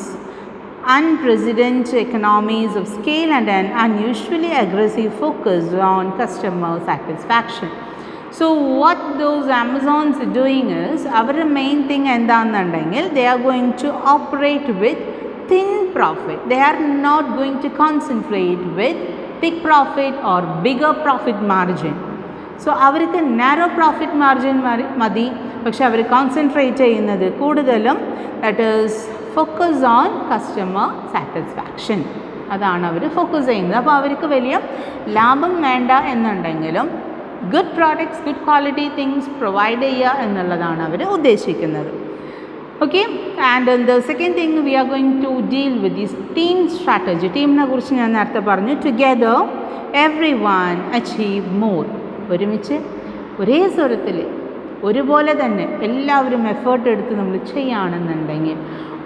unprecedented economies of scale and an unusually aggressive focus on customer satisfaction. So what those Amazons are doing is, our main thing എന്താണെന്നുണ്ടെങ്കിൽ they are going to operate with thin profit. They are not going to concentrate with big profit or bigger profit margin. So അവർക്ക് narrow profit margin മതി, പക്ഷെ അവർ concentrate ചെയ്യുന്നത് കൂടുതലും that is focus on customer satisfaction. അതാണ് അവർ focus ചെയ്യുന്നത്. അപ്പോൾ അവർക്ക് വലിയ ലാഭം വേണ്ട എന്നുണ്ടെങ്കിലും good products, good quality things provide ചെയ്യുക എന്നുള്ളതാണ് അവർ ഉദ്ദേശിക്കുന്നത്. Okay, and the second thing we are going to deal with this team strategy. ടീമിനെ കുറിച്ച് ഞാൻ നേരത്തെ പറഞ്ഞു. Together everyone achieve more. ഒരുമിച്ച് ഒരേ സ്വരത്തിൽ ഒരുപോലെ തന്നെ എല്ലാവരും എഫേർട്ട് എടുത്ത് നമ്മൾ ചെയ്യുകയാണെന്നുണ്ടെങ്കിൽ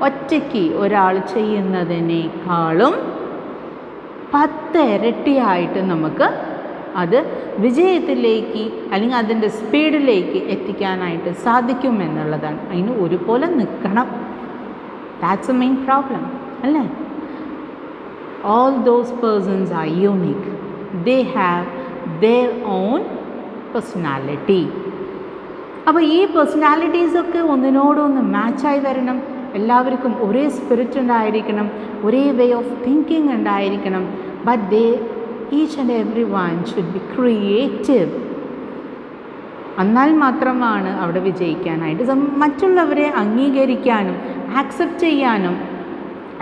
ഒറ്റയ്ക്ക് ഒരാൾ ചെയ്യുന്നതിനേക്കാളും 10 ഇരട്ടിയായിട്ട് നമുക്ക് അത് വിജയത്തിലേക്ക് അല്ലെങ്കിൽ അതിൻ്റെ സ്പീഡിലേക്ക് എത്തിക്കാനായിട്ട് സാധിക്കുമെന്നുള്ളതാണ്. അതിന് ഒരുപോലെ നിൽക്കണം. ദാറ്റ്സ് എ മെയിൻ പ്രോബ്ലം അല്ലേ? All those persons are unique. They have their own personality. അപ്പോൾ ഈ പേഴ്സണാലിറ്റീസൊക്കെ ഒന്നിനോടൊന്ന് മാച്ചായി വരണം. എല്ലാവർക്കും ഒരേ സ്പിരിറ്റ് ഉണ്ടായിരിക്കണം, ഒരേ വേ ഓഫ് തിങ്കിങ് ഉണ്ടായിരിക്കണം. But they each and every one should be creative. എന്നാൽ മാത്രമാണ് അവിടെ വിജയിക്കാനായിട്ട്. മറ്റുള്ളവരെ അംഗീകരിക്കാനും ആക്സെപ്റ്റ് ചെയ്യാനും,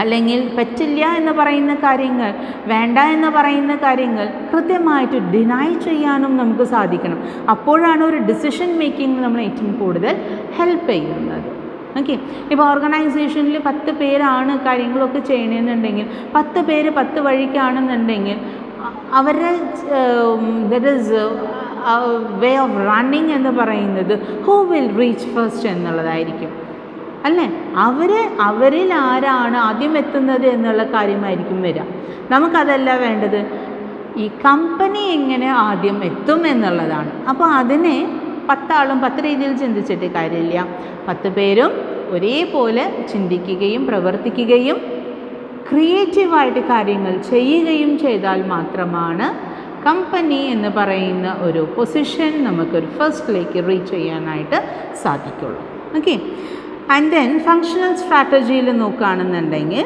അല്ലെങ്കിൽ പറ്റില്ല എന്ന് പറയുന്ന കാര്യങ്ങൾ, വേണ്ട എന്ന് പറയുന്ന കാര്യങ്ങൾ കൃത്യമായിട്ട് ഡിനൈ ചെയ്യാനും നമുക്ക് സാധിക്കണം. അപ്പോഴാണ് ഒരു ഡിസിഷൻ മേക്കിംഗ് നമ്മൾ ഏറ്റവും കൂടുതൽ ഹെൽപ്പ് ചെയ്യുന്നത്. ഓക്കെ, ഇപ്പോൾ ഓർഗനൈസേഷനിൽ 10 പേരാണ് കാര്യങ്ങളൊക്കെ ചെയ്യണമെന്നുണ്ടെങ്കിൽ 10 പേര് 10 വഴിക്കാണെന്നുണ്ടെങ്കിൽ അവരുടെ that is way of running എന്ന് പറയുന്നത് ഹൂ വിൽ റീച്ച് ഫസ്റ്റ് എന്നുള്ളതായിരിക്കും അല്ലേ? അവരിൽ ആരാണ് ആദ്യം എത്തുന്നത് എന്നുള്ള കാര്യമായിരിക്കും വരിക. നമുക്കതല്ല വേണ്ടത്, ഈ കമ്പനി എങ്ങനെ ആദ്യം എത്തും എന്നുള്ളതാണ്. അപ്പോൾ അതിനെ 10 ആളും 10 രീതിയിൽ ചിന്തിച്ചിട്ട് കാര്യമില്ല. 10 പേരും ഒരേപോലെ ചിന്തിക്കുകയും പ്രവർത്തിക്കുകയും ക്രിയേറ്റീവായിട്ട് കാര്യങ്ങൾ ചെയ്യുകയും ചെയ്താൽ മാത്രമാണ് കമ്പനി എന്ന് പറയുന്ന ഒരു പൊസിഷൻ നമുക്കൊരു ഫസ്റ്റിലേക്ക് റീച്ച് ചെയ്യാനായിട്ട് സാധിക്കുള്ളൂ. ഓക്കെ, ആൻഡ് ദെൻ ഫങ്ഷണൽ സ്ട്രാറ്റജിയിൽ നോക്കുകയാണെന്നുണ്ടെങ്കിൽ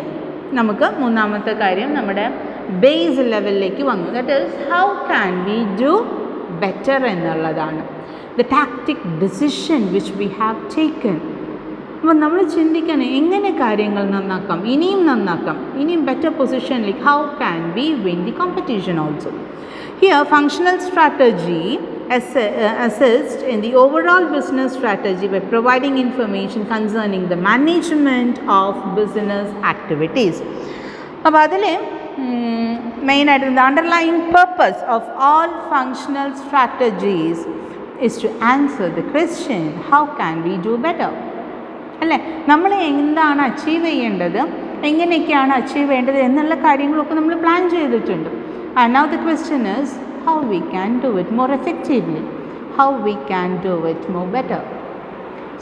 നമുക്ക് മൂന്നാമത്തെ കാര്യം നമ്മുടെ ബേസ് ലെവലിലേക്ക് വന്നു. That is how can we do better എന്നുള്ളതാണ്. The tactic decision which we have taken. അപ്പോൾ നമ്മൾ ചിന്തിക്കണം എങ്ങനെ കാര്യങ്ങൾ നന്നാക്കാം, ഇനിയും നന്നാക്കാം, ഇനിയും ബെറ്റർ പൊസിഷനിലേക്ക്. How can V win the competition also. Here functional strategy assist in the overall business strategy by providing information concerning the management of business activities. അപ്പോൾ അതിൽ മെയിനായിട്ട് the underlying purpose of all functional strategies is to answer the question how can we do better. അല്ലേ, നമ്മൾ എന്താണ് achieve ചെയ്യേണ്ടത്, എങ്ങനെയൊക്കെയാണ് achieve ചെയ്യേണ്ടത് എന്നുള്ള കാര്യങ്ങളൊക്കെ നമ്മൾ പ്ലാൻ ചെയ്തിട്ടുണ്ട്. And now the question is how we can do it more effectively, how we can do it more better.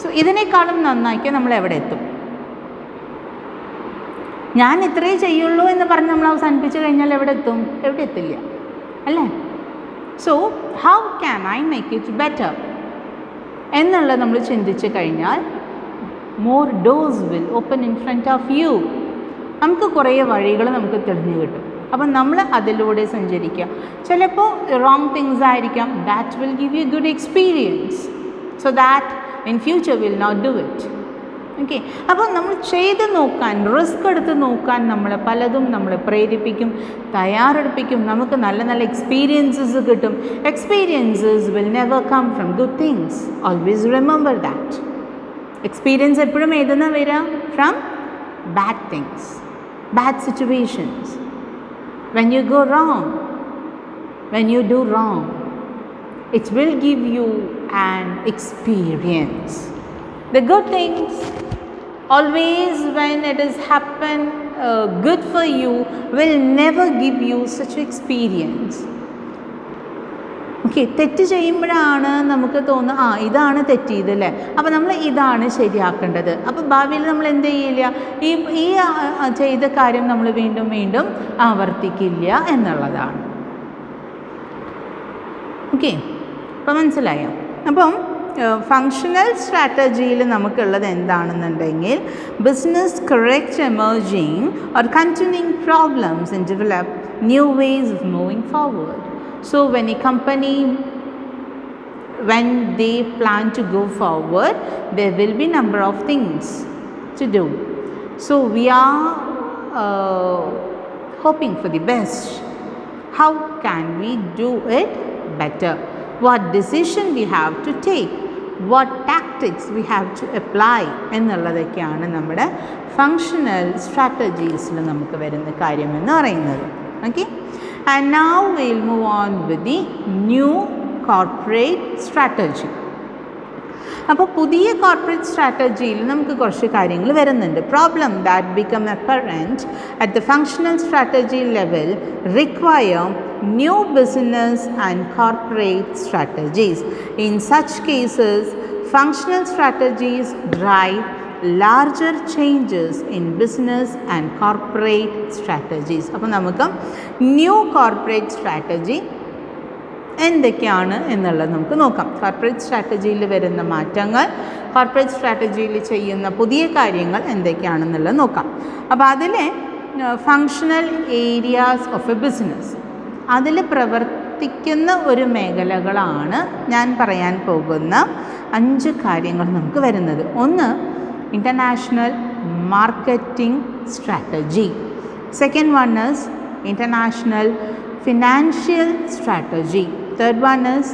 So ഇതിനേക്കാളും നന്നാക്കിയാൽ നമ്മൾ എവിടെ എത്തും? ഞാൻ ഇത്രയേ ചെയ്യുള്ളൂ എന്ന് പറഞ്ഞ് നമ്മൾ അവസാനിപ്പിച്ച് കഴിഞ്ഞാൽ എവിടെ എത്തും? എവിടെ എത്തില്ല അല്ലേ? So how can I make it better എന്നുള്ളത് നമ്മൾ ചിന്തിച്ച് കഴിഞ്ഞാൽ more doors will open in front of you. നമുക്ക് കുറേ വഴികൾ നമുക്ക് തെളിഞ്ഞു കിട്ടും. അപ്പം നമ്മൾ അതിലൂടെ സഞ്ചരിക്കുക. ചിലപ്പോൾ റോങ് തിങ്സ് ആയിരിക്കാം. That will give you good experience so that in future will not do it. Okay, അപ്പോൾ നമ്മൾ ചെയ്ത് നോക്കാൻ, റിസ്ക് എടുത്ത് നോക്കാൻ പലതും നമ്മളെ പ്രേരിപ്പിക്കും, തയ്യാറെടുപ്പിക്കും. നമുക്ക് നല്ല നല്ല എക്സ്പീരിയൻസസ് കിട്ടും. Experiences will never come from good things. Always remember that. Experience എപ്പോഴും ഏതെന്നാ വരിക? From bad things, bad situations. When you go wrong, when you do wrong, it will give you an experience. The good things, always when it has happened good for you, will never give you such experience. Okay, തെറ്റ് ചെയ്യുമ്പോഴാണ് നമുക്ക് തോന്നുക ഇതാണ് തെറ്റിയതല്ലേ, അപ്പോൾ നമ്മൾ ഇതാണ് ശരിയാക്കേണ്ടത്. അപ്പോൾ ഭാവിയിൽ നമ്മൾ എന്ത് ചെയ്യില്ല, ഈ ചെയ്ത കാര്യം നമ്മൾ വീണ്ടും വീണ്ടും ആവർത്തിക്കില്ല എന്നുള്ളതാണ്. ഓക്കെ, അപ്പോൾ മനസ്സിലായോ? അപ്പം ഫങ്ഷണൽ സ്ട്രാറ്റജിയിൽ നമുക്കുള്ളത് എന്താണെന്നുണ്ടെങ്കിൽ business correct emerging or continuing problems and develop new ways of moving forward. So when a company when they plan to go forward, there will be number of things to do. So we are hoping for the best. How can we do it better? What decision we have to take? What tactics we have to apply? എന്നുള്ളതൊക്കെയാണ് നമ്മുടെ functional സ്ട്രാറ്റജീസിൽ നമുക്ക് വരുന്ന കാര്യമെന്ന് പറയുന്നത്. Okay, and now we'll move on with the new corporate strategy. അപ്പോൾ പുതിയ corporate സ്ട്രാറ്റജിയിൽ നമുക്ക് കുറച്ച് കാര്യങ്ങൾ വരുന്നുണ്ട്. Problem that become apparent at the functional strategy level require new business and corporate strategies. In such cases functional strategies drive larger changes in business and corporate strategies. അപ്പോൾ നമുക്ക് new corporate strategy എന്തൊക്കെയാണ് എന്നുള്ളത് നമുക്ക് നോക്കാം. Corporate സ്ട്രാറ്റജിയിൽ വരുന്ന മാറ്റങ്ങൾ, corporate സ്ട്രാറ്റജിയിൽ ചെയ്യുന്ന പുതിയ കാര്യങ്ങൾ എന്തൊക്കെയാണെന്നുള്ളത് നോക്കാം. അപ്പോൾ അതിലെ functional areas of A business, അതിൽ പ്രവർത്തിക്കുന്ന ഒരു മേഖലകളാണ് ഞാൻ പറയാൻ പോകുന്ന 5 കാര്യങ്ങൾ നമുക്ക് വരുന്നത്. ഒന്ന്, international marketing strategy. Second one is international financial strategy. Third one is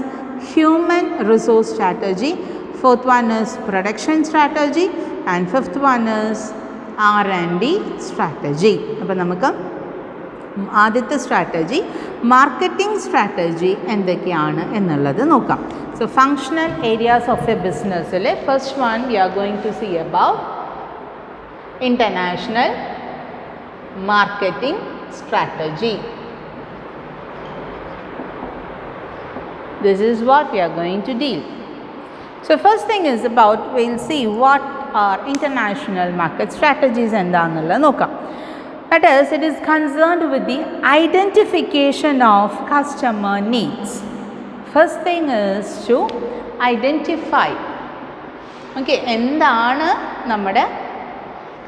human resource strategy. Fourth one is production strategy. And fifth one is R&D strategy. അപ്പോൾ നമുക്ക് ആദ്യത്തെ സ്ട്രാറ്റജി മാർക്കറ്റിംഗ് സ്ട്രാറ്റജി എന്തൊക്കെയാണ് എന്നുള്ളത് നോക്കാം. So functional areas of a business, first one we are going to see about international marketing strategy. This is what we are going to deal. So first thing is about, we'll see what are international market strategies endaannulla nokam. That is, it is concerned with the identification of customer needs. First thing is to identify, okay, എന്താണ് നമ്മുടെ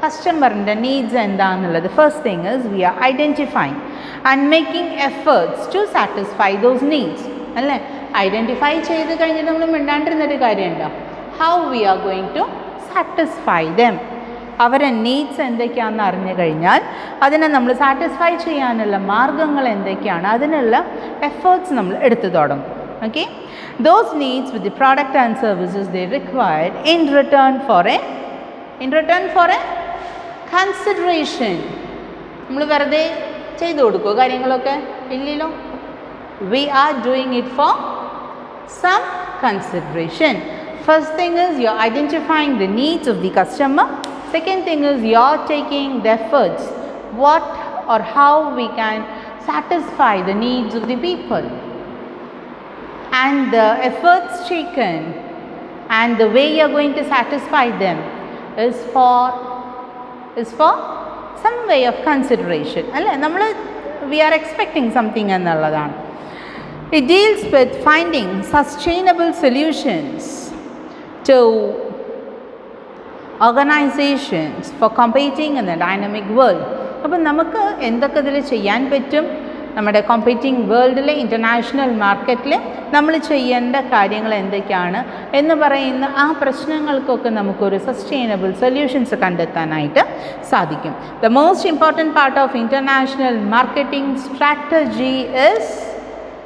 കസ്റ്റമറിൻ്റെ needs എന്താണെന്നുള്ളത്. First thing is we are identifying and making efforts to satisfy those needs. അല്ലേ, identify ചെയ്ത് കഴിഞ്ഞിട്ട് നമ്മൾ മിണ്ടാണ്ടിരുന്നൊരു കാര്യമുണ്ടോ? How we are going to satisfy them. അവരെ നീഡ്സ് എന്തൊക്കെയാണെന്ന് അറിഞ്ഞു കഴിഞ്ഞാൽ അതിനെ നമ്മൾ സാറ്റിസ്ഫൈ ചെയ്യാനുള്ള മാർഗങ്ങൾ എന്തൊക്കെയാണ്, അതിനുള്ള എഫേർട്സ് നമ്മൾ എടുത്തു തുടങ്ങും. Okay, those needs with the product and services they required in return for a consideration. നമ്മൾ വെറുതെ ചെയ്തു കൊടുക്കുമോ കാര്യങ്ങളൊക്കെ? ഇല്ലല്ലോ. We are doing it for some consideration. First thing is you are identifying the needs of the customer. Second thing is you are taking the efforts, what or how we can satisfy the needs of the people. And the efforts taken and the way you are going to satisfy them is for some way of consideration. Alle nammal we are expecting something ennalladana. It deals with finding sustainable solutions to organizations for competing in a dynamic world. അപ്പോൾ നമുക്ക് എന്തൊക്കെ ഇതിൽ ചെയ്യാൻ പറ്റും? നമ്മുടെ competing വേൾഡിലെ international മാർക്കറ്റിൽ നമ്മൾ ചെയ്യേണ്ട കാര്യങ്ങൾ എന്തൊക്കെയാണ് എന്ന് പറയുന്ന ആ പ്രശ്നങ്ങൾക്കൊക്കെ നമുക്കൊരു സസ്റ്റൈനബിൾ സൊല്യൂഷൻസ് കണ്ടെത്താനായിട്ട് സാധിക്കും. The most important part of international marketing strategy is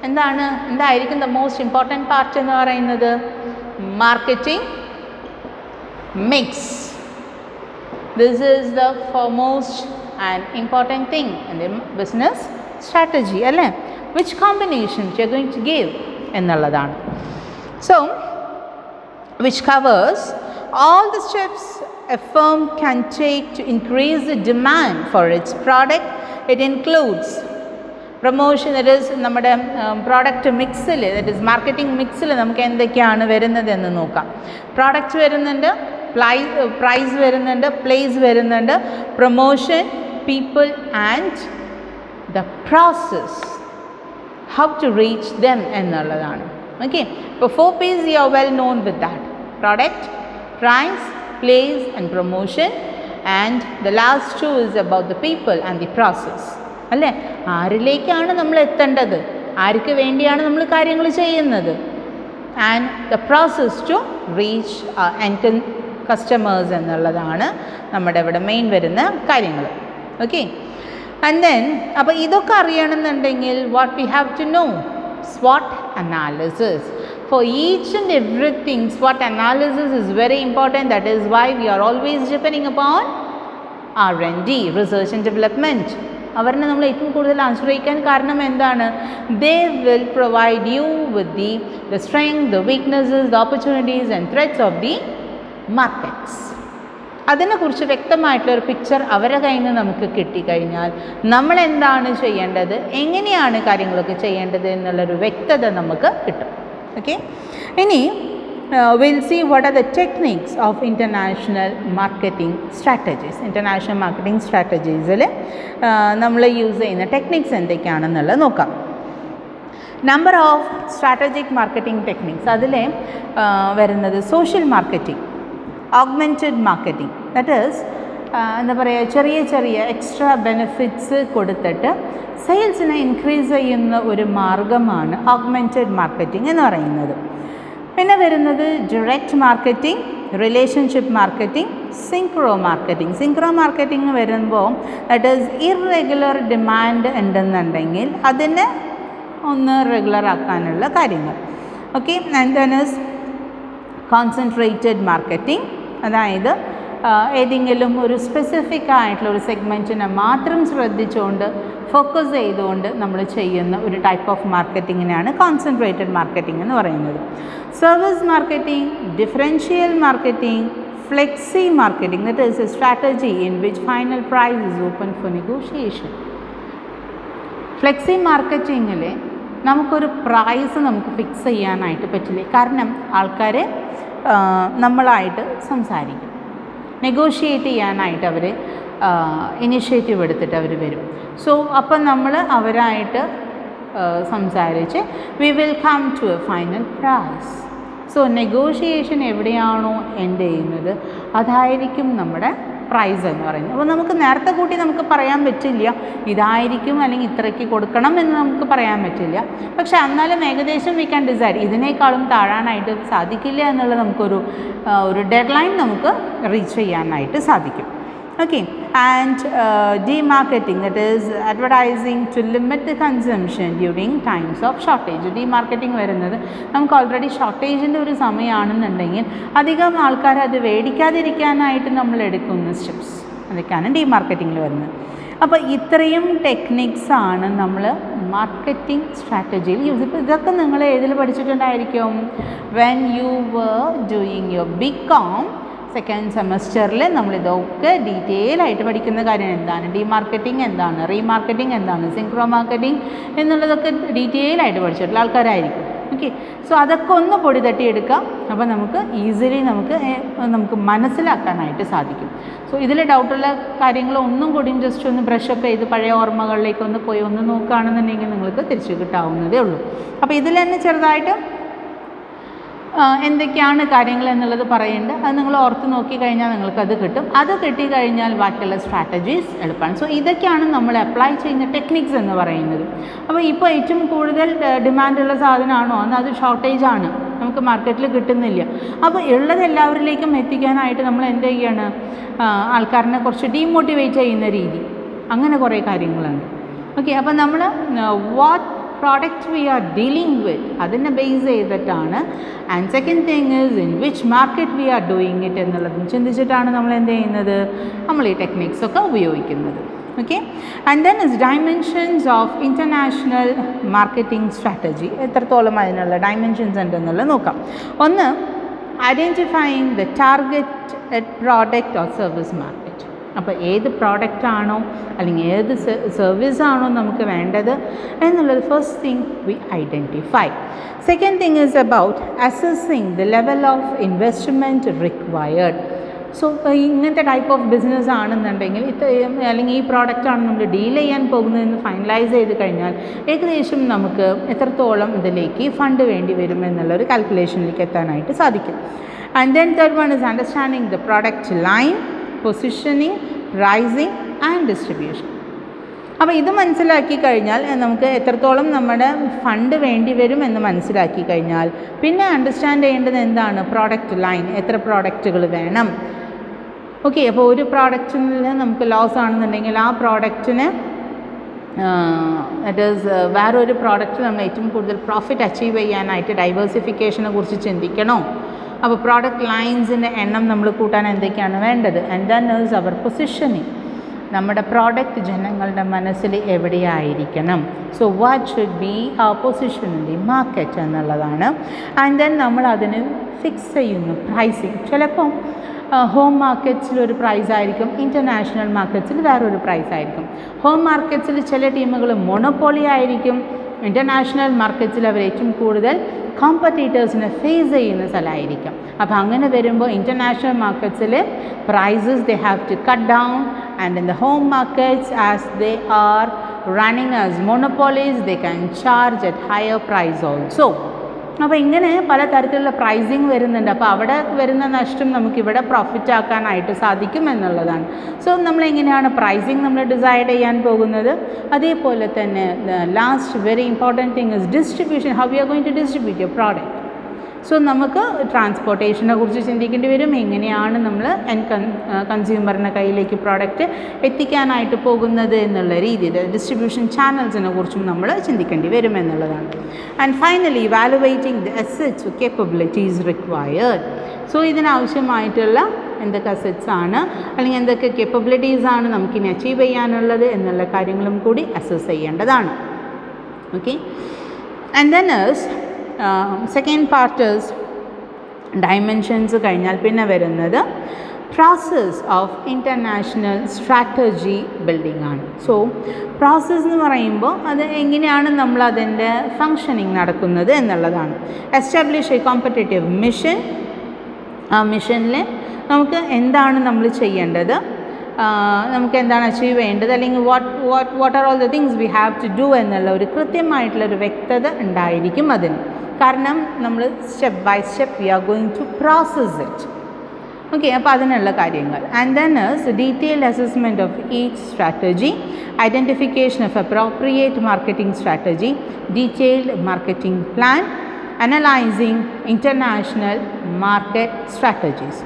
എന്തായിരിക്കും ദ മോസ്റ്റ് ഇമ്പോർട്ടൻറ്റ് പാർട്ട് എന്ന് പറയുന്നത്? Marketing mix. This is the foremost and important thing in the business strategy. Which combinations you are going to give ennalladana. So, which covers all the steps a firm can take to increase the demand for its product. It includes promotion, that is നമ്മുടെ product മിക്സിൽ, that is marketing മിക്സിൽ നമുക്ക് എന്തൊക്കെയാണ് വരുന്നത് എന്ന് നോക്കാം. Product വരുന്നുണ്ട്, price വരുന്നുണ്ട്, പ്ലേസ് വരുന്നുണ്ട്, promotion, people and the process, how to reach them എന്നുള്ളതാണ്. Okay, for 4 P's you are well known with that: product, price, place and promotion, and the last 2 is about the people and the process. അല്ലേ, ആരിലേക്കാണ് നമ്മൾ എത്തേണ്ടത്, ആർക്ക് വേണ്ടിയാണ് നമ്മൾ കാര്യങ്ങൾ ചെയ്യുന്നത്, and the process to reach end customers എന്നുള്ളതാണ് നമ്മുടെ ഇവിടെ മെയിൻ വരുന്ന കാര്യങ്ങൾ. ഓക്കെ, ആൻഡ് ദെൻ അപ്പോൾ ഇതൊക്കെ അറിയണമെന്നുണ്ടെങ്കിൽ what we have to know SWOT analysis. For each and everything, SWOT analysis is very important. That is why we are always depending upon R&D, research and development. അവരെ നമ്മൾ ഏറ്റവും കൂടുതൽ ആശ്രയിക്കാൻ കാരണം എന്താണ്? They will provide you with the strength, the weaknesses, the opportunities and threats of the markets. അതിനെക്കുറിച്ച് വ്യക്തമായിട്ടുള്ളൊരു picture അവരുടെ കയ്യിൽ നിന്ന് നമുക്ക് കിട്ടിക്കഴിഞ്ഞാൽ നമ്മൾ എന്താണ് ചെയ്യേണ്ടത്, എങ്ങനെയാണ് കാര്യങ്ങളൊക്കെ ചെയ്യേണ്ടത് എന്നുള്ളൊരു വ്യക്തത നമുക്ക് കിട്ടും. ഓക്കെ, ഇനി we'll see what are the techniques of international marketing strategies. International marketing strategiesൽ നമ്മൾ യൂസ് ചെയ്യുന്ന ടെക്നിക്സ് എന്തൊക്കെയാണെന്നുള്ളത് നോക്കാം. Number of strategic marketing techniques അതിൽ വരുന്നത് social marketing, augmented marketing, that is എന്താ പറയുക, ചെറിയ ചെറിയ എക്സ്ട്രാ ബെനിഫിറ്റ്സ് കൊടുത്തിട്ട് സെയിൽസിനെ ഇൻക്രീസ് ചെയ്യുന്ന ഒരു മാർഗമാണ് ഓഗ്മെൻറ്റഡ് മാർക്കറ്റിംഗ് എന്ന് പറയുന്നത്. പിന്നെ വരുന്നത് direct marketing, relationship marketing, synchro marketing. Synchro marketing വരുമ്പോൾ ദാറ്റ് ഈസ് ഇറെഗുലർ ഡിമാൻഡ് ഉണ്ടെന്നുണ്ടെങ്കിൽ അതിനെ ഒന്ന് റെഗുലർ ആക്കാനുള്ള കാര്യങ്ങൾ. Okay, and then is concentrated marketing, അതായത് ഏതെങ്കിലും ഒരു സ്പെസിഫിക് ആയിട്ടുള്ള ഒരു സെഗ്മെൻറ്റിനെ മാത്രം ശ്രദ്ധിച്ചുകൊണ്ട് ഫോക്കസ് ചെയ്തുകൊണ്ട് നമ്മൾ ചെയ്യുന്ന ഒരു ടൈപ്പ് ഓഫ് മാർക്കറ്റിങ്ങിനാണ് കോൺസെൻട്രേറ്റഡ് മാർക്കറ്റിംഗ് എന്ന് പറയുന്നത്. Service marketing, differential marketing, flexi marketing, that is a strategy in which final price is open for negotiation. Flexi മാർക്കറ്റിങ്ങിൽ നമുക്കൊരു പ്രൈസ് നമുക്ക് ഫിക്സ് ചെയ്യാനായിട്ട് പറ്റില്ല, കാരണം ആൾക്കാർ നമ്മളായിട്ട് സംസാരിക്കും, നെഗോഷിയേറ്റ് ചെയ്യാനായിട്ട് അവർ ഇനിഷ്യേറ്റീവ് എടുത്തിട്ട് അവർ വരും. സോ അപ്പം നമ്മൾ അവരായിട്ട് സംസാരിച്ച് we will come to a final price. So negotiation എവിടെയാണോ എൻഡ് ചെയ്യുന്നത് അതായിരിക്കും നമ്മുടെ പ്രൈസ് എന്ന് പറയുന്നത്. അപ്പോൾ നമുക്ക് നേരത്തെ കൂട്ടി നമുക്ക് പറയാൻ പറ്റില്ല ഇതായിരിക്കും അല്ലെങ്കിൽ ഇത്രയ്ക്ക് കൊടുക്കണം എന്ന് നമുക്ക് പറയാൻ പറ്റില്ല. പക്ഷേ എന്നാലും ഏകദേശം വി ക്യാൻ ഡിസൈഡ് ഇതിനേക്കാളും താഴാനായിട്ട് സാധിക്കില്ല എന്നുള്ളത് നമുക്കൊരു ഡെഡ് ലൈൻ നമുക്ക് റീച്ച് ചെയ്യാനായിട്ട് സാധിക്കും. Okay, and demarketing, that is advertising to limit the consumption during times of shortage. Demarketing വരുന്നത് നമുക്ക് ഓൾറെഡി ഷോർട്ടേജിൻ്റെ ഒരു സമയമാണെന്നുണ്ടെങ്കിൽ അധികം ആൾക്കാർ അത് മേടിക്കാതിരിക്കാനായിട്ട് നമ്മൾ എടുക്കുന്ന സ്റ്റെപ്സ്, അതൊക്കെയാണ് ഡീമാർക്കറ്റിങ്ങിൽ വരുന്നത്. അപ്പോൾ ഇത്രയും ടെക്നിക്സാണ് നമ്മൾ മാർക്കറ്റിംഗ് സ്ട്രാറ്റജിയിൽ യൂസ് ചെയ്യുക. ഇതൊക്കെ നിങ്ങൾ ഏതിൽ പഠിച്ചിട്ടുണ്ടായിരിക്കും? When you were doing your BCom second സെമസ്റ്ററിൽ നമ്മളിതൊക്കെ ഡീറ്റെയിൽ ആയിട്ട് പഠിക്കുന്ന കാര്യം എന്താണ് ഡീമാർക്കറ്റിംഗ്, എന്താണ് റീമാർക്കറ്റിംഗ്, എന്താണ് സിങ്ക്രോ മാർക്കറ്റിംഗ് എന്നുള്ളതൊക്കെ ഡീറ്റെയിൽ ആയിട്ട് പഠിച്ചിട്ടുള്ള ആൾക്കാരായിരിക്കും. ഓക്കെ, സോ അതൊക്കെ ഒന്ന് പൊടി തട്ടിയെടുക്കാം. അപ്പോൾ നമുക്ക് ഈസിലി നമുക്ക് മനസ്സിലാക്കാനായിട്ട് സാധിക്കും. സോ ഇതിൽ ഡൗട്ടുള്ള കാര്യങ്ങൾ ഒന്നും കൂടിയും ജസ്റ്റ് ഒന്ന് ബ്രഷപ്പ് ചെയ്ത് പഴയ ഓർമ്മകളിലേക്ക് ഒന്ന് പോയി ഒന്ന് നോക്കുകയാണെന്നുണ്ടെങ്കിൽ നിങ്ങൾക്ക് തിരിച്ചു കിട്ടാവുന്നതേ ഉള്ളൂ. അപ്പോൾ ഇതിൽ തന്നെ ചെറുതായിട്ട് എന്തൊക്കെയാണ് കാര്യങ്ങൾ എന്നുള്ളത് പറയുന്നുണ്ട്. അത് നിങ്ങൾ ഓർത്ത് നോക്കിക്കഴിഞ്ഞാൽ നിങ്ങൾക്കത് കിട്ടും. അത് കിട്ടിക്കഴിഞ്ഞാൽ ബാക്കിയുള്ള സ്ട്രാറ്റജീസ് എളുപ്പമാണ്. സോ ഇതൊക്കെയാണ് നമ്മൾ അപ്ലൈ ചെയ്യുന്ന ടെക്നിക്സ് എന്ന് പറയുന്നത്. അപ്പോൾ ഇപ്പോൾ ഏറ്റവും കൂടുതൽ ഡിമാൻഡുള്ള സാധനമാണോ എന്നാൽ അത് ഷോർട്ടേജാണ്, നമുക്ക് മാർക്കറ്റിൽ കിട്ടുന്നില്ല. അപ്പോൾ ഉള്ളത് എല്ലാവരിലേക്കും എത്തിക്കാനായിട്ട് നമ്മൾ എന്ത് ചെയ്യാണ്, ആൾക്കാരനെ കുറച്ച് ഡീമോട്ടിവേറ്റ് ചെയ്യുന്ന രീതി, അങ്ങനെ കുറേ കാര്യങ്ങളുണ്ട്. ഓക്കെ, അപ്പോൾ നമ്മൾ what product we are dealing with അതിനെ ബേസ് ചെയ്തിട്ടാണ്. And second thing is in which market we are doing it എന്നുള്ളതും ചിന്തിച്ചിട്ടാണ് നമ്മൾ എന്ത് ചെയ്യുന്നത്, നമ്മൾ ഈ ടെക്നിക്സൊക്കെ ഉപയോഗിക്കുന്നത്. Okay, and then is dimensions of international marketing strategy. എത്രത്തോളം അതിനുള്ള ഡൈമെൻഷൻസ് ഉണ്ടെന്നുള്ളത് നോക്കാം. ഒന്ന്, identifying the target product or service market. അപ്പോൾ ഏത് പ്രോഡക്റ്റാണോ അല്ലെങ്കിൽ ഏത് സർവീസാണോ നമുക്ക് വേണ്ടത് എന്നുള്ളത് first thing we identify. Second thing is about assessing the level of investment required. So ഇങ്ങനത്തെ ടൈപ്പ് ഓഫ് ബിസിനസ് ആണെന്നുണ്ടെങ്കിൽ അല്ലെങ്കിൽ ഈ പ്രോഡക്റ്റാണ് നമ്മൾ ഡീൽ ചെയ്യാൻ പോകുന്നതെന്ന് ഫൈനലൈസ് ചെയ്ത് കഴിഞ്ഞാൽ ഏകദേശം നമുക്ക് എത്രത്തോളം ഇതിലേക്ക് ഫണ്ട് വേണ്ടി വരും എന്നുള്ളൊരു കാൽക്കുലേഷനിലേക്ക് എത്താനായിട്ട് സാധിക്കും. And then third one is understanding the product line, positioning, pricing and distribution. അപ്പോൾ ഇത് മനസ്സിലാക്കി കഴിഞ്ഞാൽ നമുക്ക് എത്രത്തോളം നമ്മുടെ ഫണ്ട് വേണ്ടി വരും എന്ന് മനസ്സിലാക്കി കഴിഞ്ഞാൽ പിന്നെ അണ്ടർസ്റ്റാൻഡ് ചെയ്യേണ്ടത് എന്താണ്, പ്രോഡക്റ്റ് ലൈൻ, എത്ര പ്രോഡക്റ്റുകൾ വേണം. ഓക്കെ, അപ്പോൾ ഒരു പ്രോഡക്റ്റിൽ നമുക്ക് ലോസ് ആണെന്നുണ്ടെങ്കിൽ ആ പ്രോഡക്റ്റിന് ദറ്റ് ഈസ് വേറൊരു പ്രോഡക്റ്റ് നമ്മൾ ഏറ്റവും കൂടുതൽ പ്രോഫിറ്റ് അച്ചീവ് ചെയ്യാനായിട്ട് ഡൈവേഴ്സിഫിക്കേഷനെ കുറിച്ച് ചിന്തിക്കണോ? അപ്പോൾ പ്രോഡക്റ്റ് ലൈൻസിൻ്റെ എണ്ണം നമ്മൾ കൂട്ടാൻ എന്തൊക്കെയാണ് വേണ്ടത്? And then is our positioning, നമ്മുടെ പ്രോഡക്റ്റ് ജനങ്ങളുടെ മനസ്സിൽ എവിടെയായിരിക്കണം. സോ വാട്ട് ഷുഡ് ബി ആ പൊസിഷൻ ഇൻ ദി മാർക്കറ്റ് എന്നുള്ളതാണ്. ആൻഡ് ദെൻ നമ്മൾ അതിന് ഫിക്സ് ചെയ്യുന്നു പ്രൈസിങ്. ചിലപ്പം ഹോം മാർക്കറ്റ്സിലൊരു പ്രൈസ് ആയിരിക്കും, ഇൻ്റർനാഷണൽ മാർക്കറ്റ്സിൽ വേറൊരു പ്രൈസ് ആയിരിക്കും. ഹോം മാർക്കറ്റ്സിൽ ചില ടീമുകൾ മൊണോപ്പൊളി ആയിരിക്കും, ഇൻ്റർനാഷണൽ മാർക്കറ്റ്സിൽ അവർ ഏറ്റവും കൂടുതൽ കോമ്പറ്റീറ്റേഴ്സിനെ ഫേസ് ചെയ്യുന്ന സ്ഥലമായിരിക്കും. അപ്പോൾ അങ്ങനെ വരുമ്പോൾ ഇൻ്റർനാഷണൽ മാർക്കറ്റ്സിൽ prices they have to cut down, and in the home markets as they are running as monopolies they can charge at higher price also. അപ്പോൾ ഇങ്ങനെ പല തരത്തിലുള്ള പ്രൈസിങ് വരുന്നുണ്ട്. അപ്പോൾ അവിടെ വരുന്ന നഷ്ടം നമുക്കിവിടെ പ്രോഫിറ്റ് ആക്കാനായിട്ട് സാധിക്കും എന്നുള്ളതാണ്. സോ നമ്മളെങ്ങനെയാണ് പ്രൈസിങ് നമ്മൾ ഡിസൈഡ് ചെയ്യാൻ പോകുന്നത്? അതേപോലെ തന്നെ last very important thing is distribution. How you are going to distribute your product. So നമുക്ക് ട്രാൻസ്പോർട്ടേഷനെ കുറിച്ച് ചിന്തിക്കേണ്ടി വരും. എങ്ങനെയാണ് നമ്മൾ കൺസ്യൂമറിൻ്റെ കയ്യിലേക്ക് പ്രോഡക്റ്റ് എത്തിക്കാനായിട്ട് പോകുന്നത് എന്നുള്ള രീതിയിൽ ഡിസ്ട്രിബ്യൂഷൻ ചാനൽസിനെ കുറിച്ചും നമ്മൾ ചിന്തിക്കേണ്ടി വരും എന്നുള്ളതാണ്. And finally evaluating the assets capabilities required. So ഇതിനാവശ്യമായിട്ടുള്ള എന്തൊക്കെ അസറ്റ്സ് ആണ് അല്ലെങ്കിൽ എന്തൊക്കെ കേപ്പബിലിറ്റീസ് ആണ് നമുക്കിനി അച്ചീവ് ചെയ്യാനുള്ളത് എന്നുള്ള കാര്യങ്ങളും കൂടി അസസ് ചെയ്യേണ്ടതാണ്. Okay, and then second part is dimensions കഴിഞ്ഞാൽ പിന്നെ വരുന്നത് process of international strategy building ആണ്. സോ പ്രോസസ്സ് എന്ന് പറയുമ്പോൾ അത് എങ്ങനെയാണ് നമ്മൾ അതിൻ്റെ ഫങ്ഷനിങ് നടക്കുന്നത് എന്നുള്ളതാണ്. Establish A competitive mission. ആ മിഷനിൽ നമുക്ക് എന്താണ് നമ്മൾ ചെയ്യേണ്ടത്, നമുക്ക് എന്താണ് അച്ചീവ് ചെയ്യേണ്ടത്, അല്ലെങ്കിൽ what are all the things we have to do എന്നുള്ള ഒരു കൃത്യമായിട്ടുള്ളൊരു വ്യക്തത ഉണ്ടായിരിക്കും അതിന്. കാരണം നമ്മൾ step by step we are going to process it. Okay, അപ്പോൾ അതിനുള്ള കാര്യങ്ങൾ. And then is detailed assessment of each strategy, identification of appropriate marketing strategy, detailed marketing plan, analysing international market strategies.